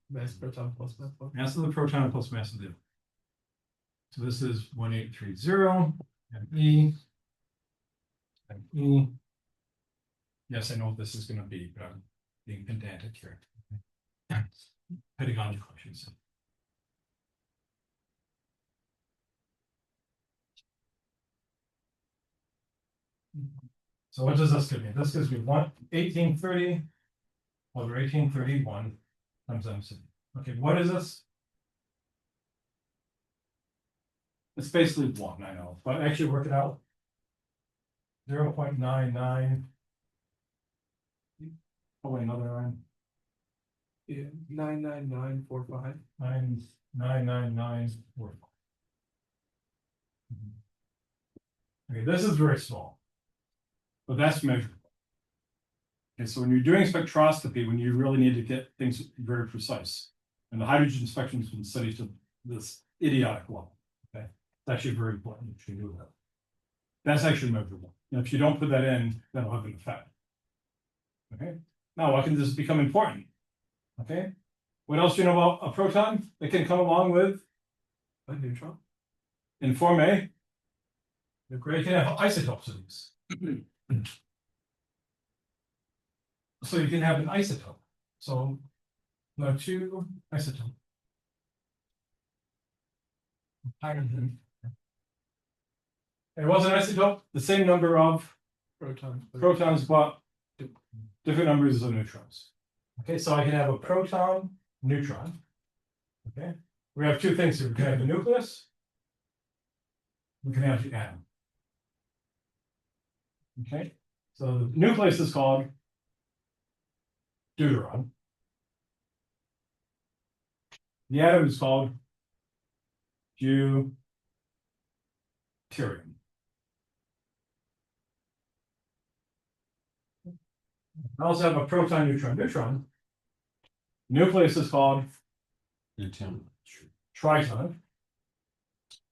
mass proton plus mass proton. mass of the proton plus mass of the. So this is 1830 ME. ME. Yes, I know what this is gonna be, but I'm being pedantic here. Pedagogical, I should say. So what does this give me? This gives me 1830 over 1831 times MC. Okay, what is this? It's basically 1, I know, but actually work it out. 0.99. Oh, wait, another 9. Yeah, 99945. 99994. Okay, this is very small, but that's measurable. Okay, so when you're doing spectroscopy, when you really need to get things very precise, and the hydrogen spectrum has been studied to this idiotic level. Okay, it's actually very important that you do that. That's actually measurable. And if you don't put that in, that'll have an effect. Okay, now why can this become important? Okay, what else do you know about a proton? It can come along with A neutron. in Form A. You can have isotopes of these. So you can have an isotope. So now 2 isotope. Hydrogen. It was an isotope, the same number of protons, but different numbers of neutrons. Okay, so I can have a proton, neutron. Okay, we have 2 things here. We can have the nucleus. We can have the atom. Okay, so the nucleus is called deuteron. The atom is called deuterium. I also have a proton, neutron, neutron. Nucleus is called Newton. triton.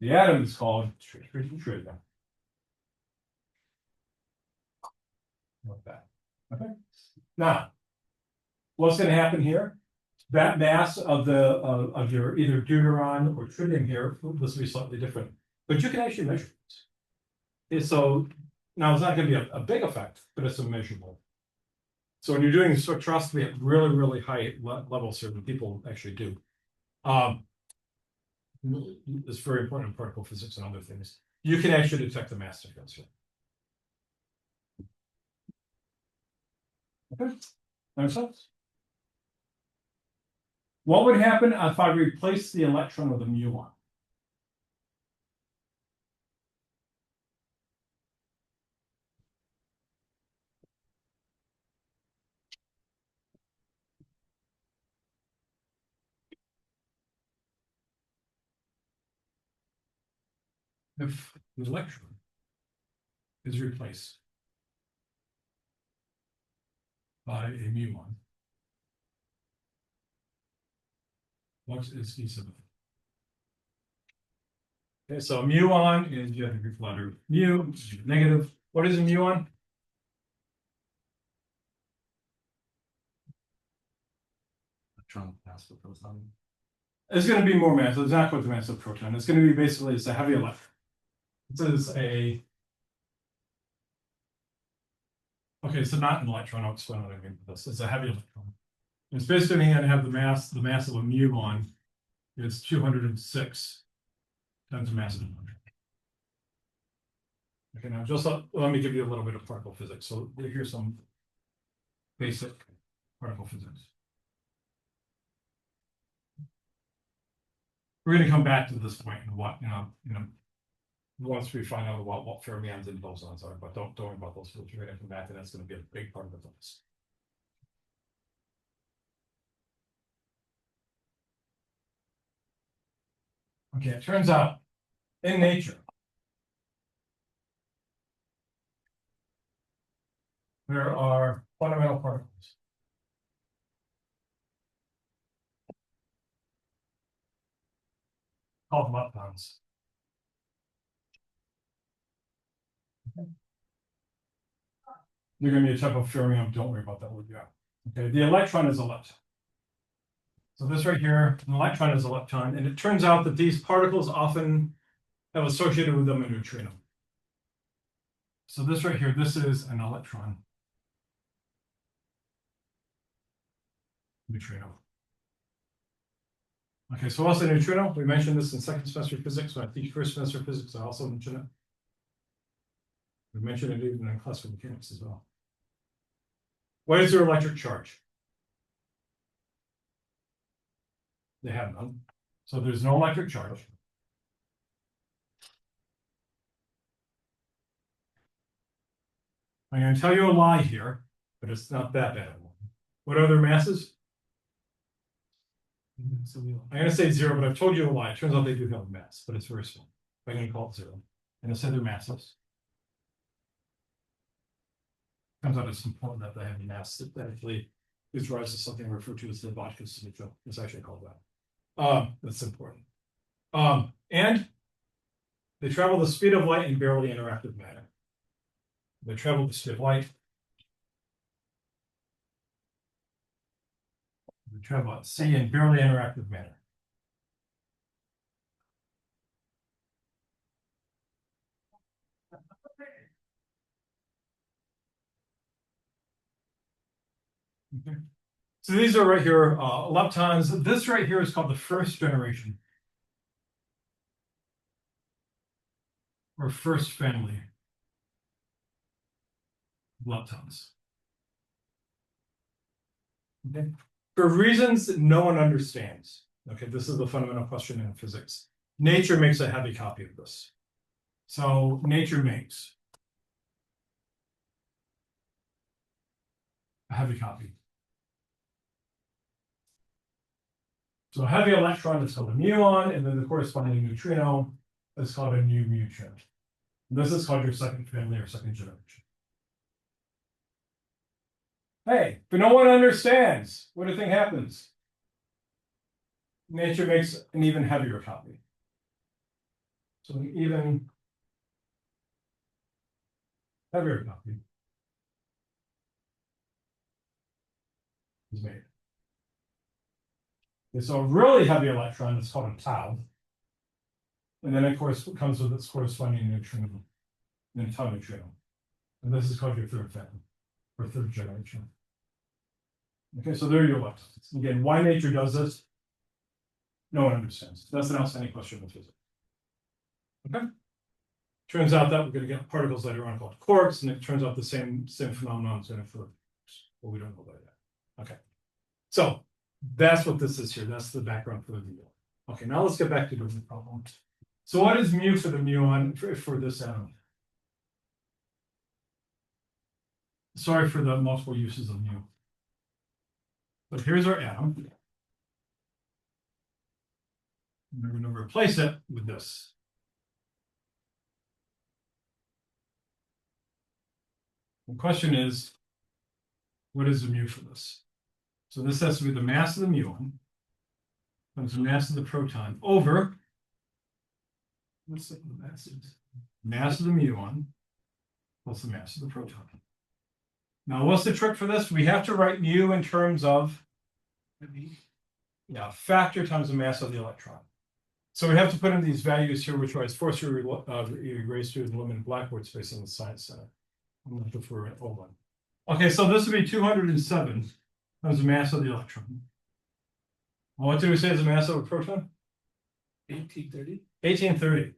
The atom is called tritium. Like that. Okay. Now, what's going to happen here? That mass of the of your either deuteron or tritium here, this will be slightly different, but you can actually measure this. And so now it's not going to be a big effect, but it's immeasurable. So when you're doing spectroscopy at really, really high levels here, that people actually do, it's very important in particle physics and other things. You can actually detect the mass difference here. Okay, makes sense. What would happen if I replace the electron with a muon? If the electron is replaced by a muon, what is Phys? Okay, so muon is, you have to Greek letter mu, negative. What is a muon? Electron pass the proton. It's going to be more massive. It's not quite the mass of proton. It's going to be basically, it's a heavy electron. This is a, okay, so not an electron. I'll explain what I mean by this. It's a heavy electron. It's basically going to have the mass of a muon. It's 206 times the mass of an electron. Okay, now just let me give you a little bit of particle physics. So here's some basic particle physics. We're going to come back to this point and what, once we find out about what fermions and bosons are, but don't worry about those fields. We're going to come back and that's going to be a big part of the class. Okay, it turns out in nature, there are fundamental particles called leptons. They're going to be a type of fermion. Don't worry about that word yet. Okay, the electron is a lepton. So this right here, an electron is a lepton, and it turns out that these particles often have associated with them a neutrino. So this right here, this is an electron. Neutrino. Okay, so what's a neutrino? We mentioned this in second semester physics. When I teach first semester physics, I also mention it. We mentioned it even in classical mechanics as well. What is their electric charge? They have none. So there's no electric charge. I'm going to tell you a lie here, but it's not that bad. What are their masses? So we I'm going to say 0, but I've told you a lie. It turns out they do have a mass, but it's very small. I'm going to call it 0. And I said their masses. Turns out it's important that they have a mass that actually gives rise to something referred to as the vodka signature. It's actually called that. That's important. And they travel the speed of light in barely interactive matter. They travel the speed of light. They travel at sea in barely interactive matter. Okay. So these are right here, leptons. This right here is called the first generation. Or first family of leptons. Okay. For reasons that no one understands. Okay, this is the fundamental question in physics. Nature makes a heavy copy of this. So nature makes a heavy copy. So a heavy electron is called a muon, and then the corresponding neutrino is called a new neutron. This is called your second family or second generation. Hey, but no one understands. What do you think happens? Nature makes an even heavier copy. So an even heavier copy is made. Okay, so a really heavy electron is called a tau. And then, of course, it comes with its corresponding neutrino, and tau neutrino. And this is called your third family, or third generation. Okay, so there are your electrons. Again, why nature does this? No one understands. That's an outstanding question in physics. Okay. Turns out that we're going to get particles later on called quarks, and it turns out the same phenomenon is going to occur. Well, we don't know about that. Okay. So that's what this is here. That's the background for the muon. Okay, now let's get back to doing the problem. So what is mu for the muon for this atom? Sorry for the multiple uses of mu. But here's our atom. And we're going to replace it with this. The question is, what is the mu for this? So this has to be the mass of the muon times the mass of the proton over What's the masses? mass of the muon plus the mass of the proton. Now, what's the trick for this? We have to write mu in terms of factor times the mass of the electron. So we have to put in these values here, which I was forced to erase through the limited blackboard space in the science center. I'm going to prefer an old one. Okay, so this would be 207 times the mass of the electron. Well, what did we say is the mass of a proton? 1830. 1830.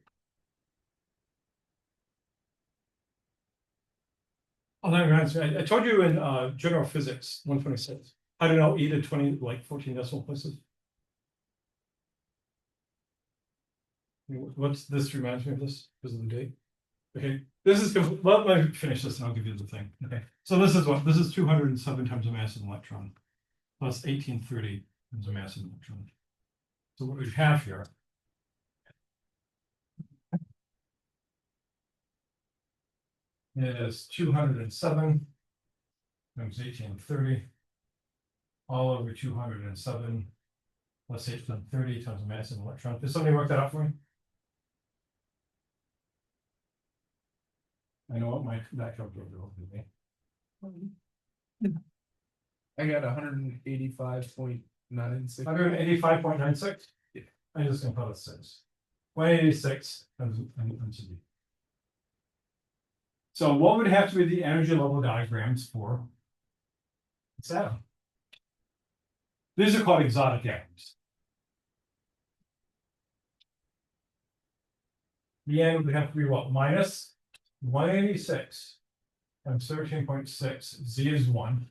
Oh, that reminds me. I told you in general physics 126 how to know e to 20 like 14 decimal places. What's this reminds me of this because of the date? Okay, this is let me finish this and I'll give you the thing. Okay, so this is what this is 207 times the mass of an electron plus 1830 times the mass of an electron. So what we have here is 207 times 1830 all over 207 plus 1830 times the mass of an electron. Did somebody work that out for me? I know what that calculator will do me. I got 185.96. 185.96? Yeah. I'm just gonna put it 6. 186 times MCD. So what would have to be the energy level diagrams for this atom? These are called exotic atoms. The end would have to be what? Minus 186 times 13.6. Z is 1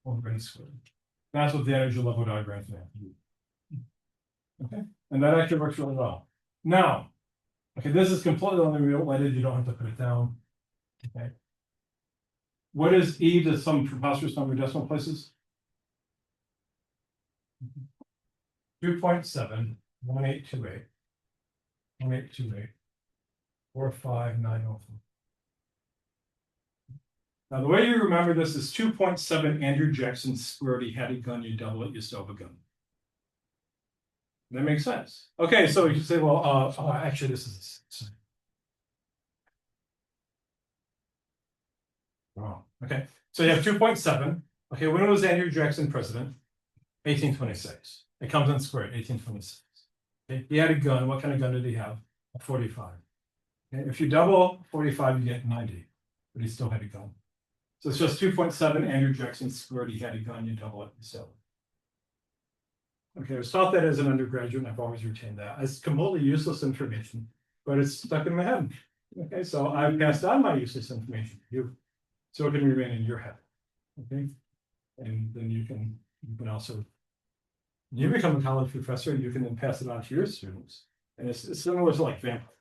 over n squared. That's what the energy level diagrams have to do. Okay, and that actually works really well. Now, okay, this is completely unrelated. You don't have to put it down. Okay. What is e to some preposterous number of decimal places? 2.7, 1828, 1828, 45904. Now, the way you remember this is 2.7 Andrew Jackson squared. He had a gun, you double it, you still have a gun. That makes sense. Okay, so you can say, well, actually, this is wrong. Okay, so you have 2.7. Okay, when was Andrew Jackson president? 1826. It comes in squared, 1826. Okay, he had a gun. What kind of gun did he have? A 45. Okay, if you double 45, you get 90, but he still had a gun. So it's just 2.7 Andrew Jackson squared. He had a gun, you double it, so. Okay, I was taught that as an undergraduate, and I've always retained that. It's completely useless information, but it's stuck in my head. Okay, so I've passed on my useless information to you, so it can remain in your head. Okay, and then you can also, when you become a college professor, you can then pass it on to your students. And it's similar to like vampire.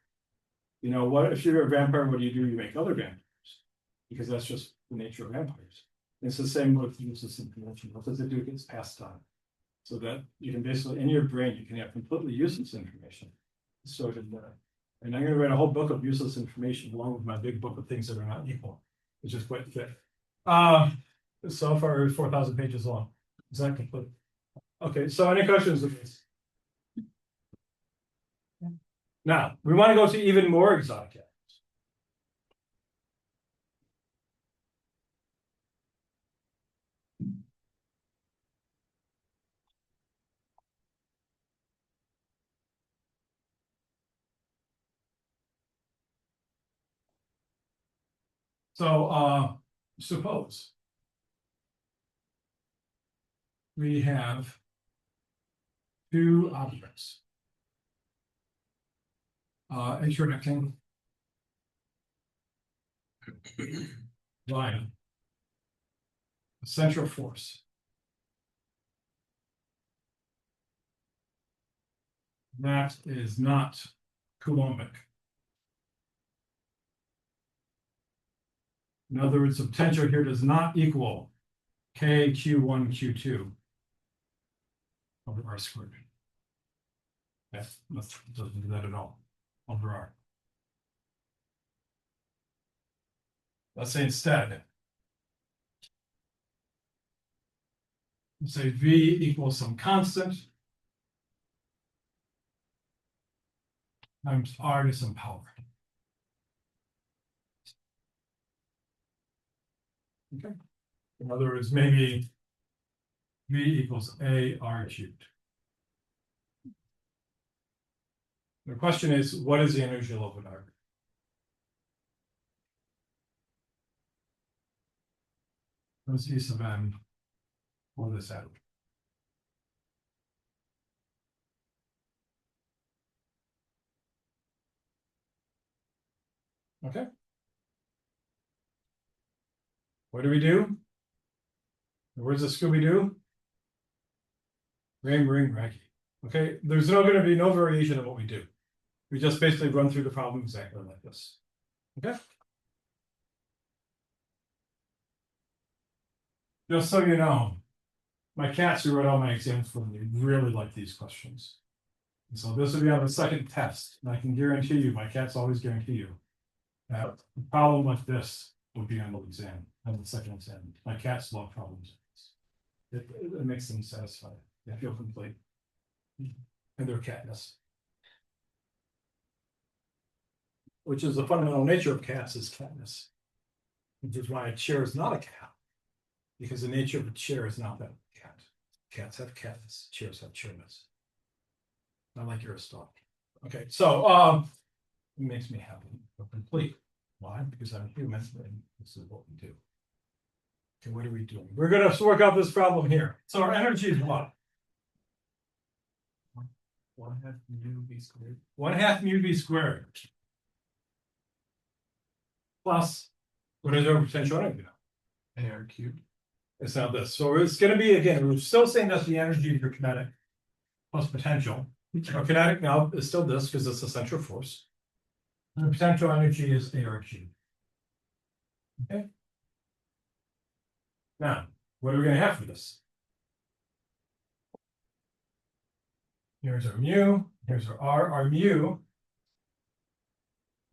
You know, what if you're a vampire? What do? You make other vampires, because that's just the nature of vampires. And it's the same with useless information. What does it do? It gets passed on. So that you can basically, in your brain, you can have completely useless information. So and I'm going to write a whole book of useless information along with my big book of things that are not equal, which is quite thick. So far it's 4,000 pages long. Is that complete? Okay, so any questions of this? Now, we want to go to even more exotic atoms. So suppose we have two objects interacting via a central force. That is not Coulombic. In other words, the potential here does not equal K Q1 Q2 over R squared. Yes, that doesn't do that at all over R. Let's say instead, let's say V equals some constant times R to some power. Okay. In other words, maybe V equals A R cubed. The question is, what is the energy level at R? What's E sub M for this atom? Okay. What do we do? Where's the Scooby Doo? Ring, ring, raggy. Okay, there's going to be no variation in what we do. We just basically run through the problem exactly like this. Okay. Just so you know, my cats who wrote all my exams for me really like these questions. And so this will be on the second test, and I can guarantee you, my cats always guarantee you that a problem like this would be on the exam, on the second exam. My cats love problems. It makes them satisfied. They feel complete. And their catness. Which is the fundamental nature of cats is catness. Which is why a chair is not a cat. Because the nature of a chair is not that cat. Cats have catness, chairs have chairness. Not like Aristotle. Okay, so it makes me happy, but complete. Why? Because I'm human and this is what we do. Okay, what are we doing? We're gonna work out this problem here. So our energy is what? 1/2 mu v squared. 1/2 mu v squared. Plus, what is our potential energy now? AR cubed. It's not this. So it's going to be, again, we're still saying that's the energy of your kinetic plus potential. Our kinetic now is still this because it's a central force. And the potential energy is AR cubed. Okay. Now, what are we going to have for this? Here's our mu, here's our R. Our mu.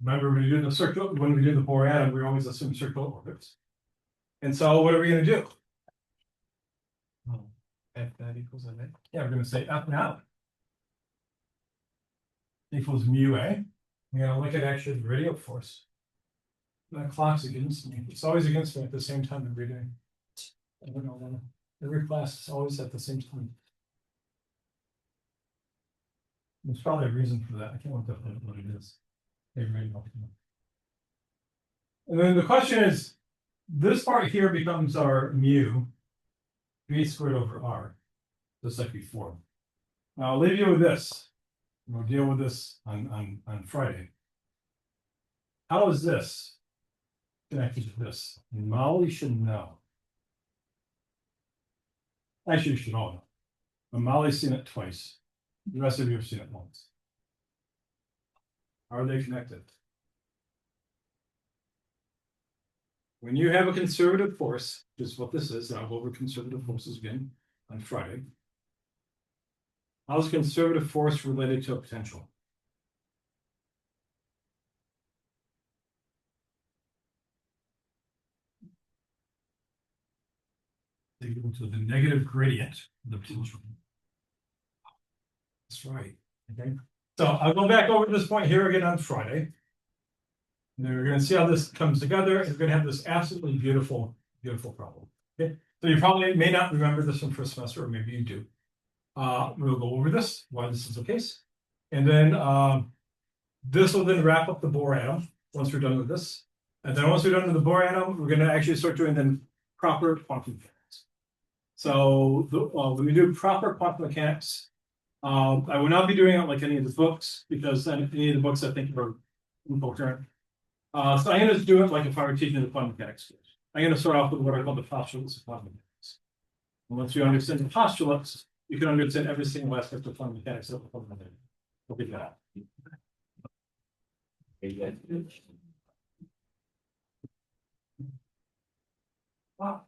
Remember, when we did the circle, when we did the Bohr atom, we always assume circular orbits. And so, what are we going to do? F that equals MA. Yeah, we're going to say F now equals mu A. We're going to look at actually the radial force. That clock's against me. It's always against me at the same time every day. I don't know why. Every class is always at the same time. There's probably a reason for that. I can't look up what it is. And then the question is, this part here becomes our mu v squared over r, just like before. Now I'll leave you with this. We'll deal with this on Friday. How is this connected to this? And Molly should know. Actually, you should all know. But Molly's seen it twice. The rest of you have seen it once. Are they connected? When you have a conservative force, which is what this is, and I'll go over conservative forces again on Friday. How is conservative force related to a potential? They go to the negative gradient of the potential. That's right, okay, so I'll go back over this point here again on Friday. And then we're gonna see how this comes together, and we're gonna have this absolutely beautiful, beautiful problem, okay? So you probably may not remember this from first semester, or maybe you do. We'll go over this, why this is the case. And then, this will then wrap up the Bohr atom, once we're done with this. And then once we're done with the Bohr atom, we're gonna actually start doing then proper quantum mechanics. So, when we do proper quantum mechanics, I will not be doing it like any of the books, because any of the books I think are incoherent. So I'm gonna do it like if I were teaching the quantum mechanics course. I'm gonna start off with what I call the postulates of quantum mechanics. And once you understand the postulates, you can understand every single aspect of quantum mechanics that will come with it. We'll figure that out. Wow.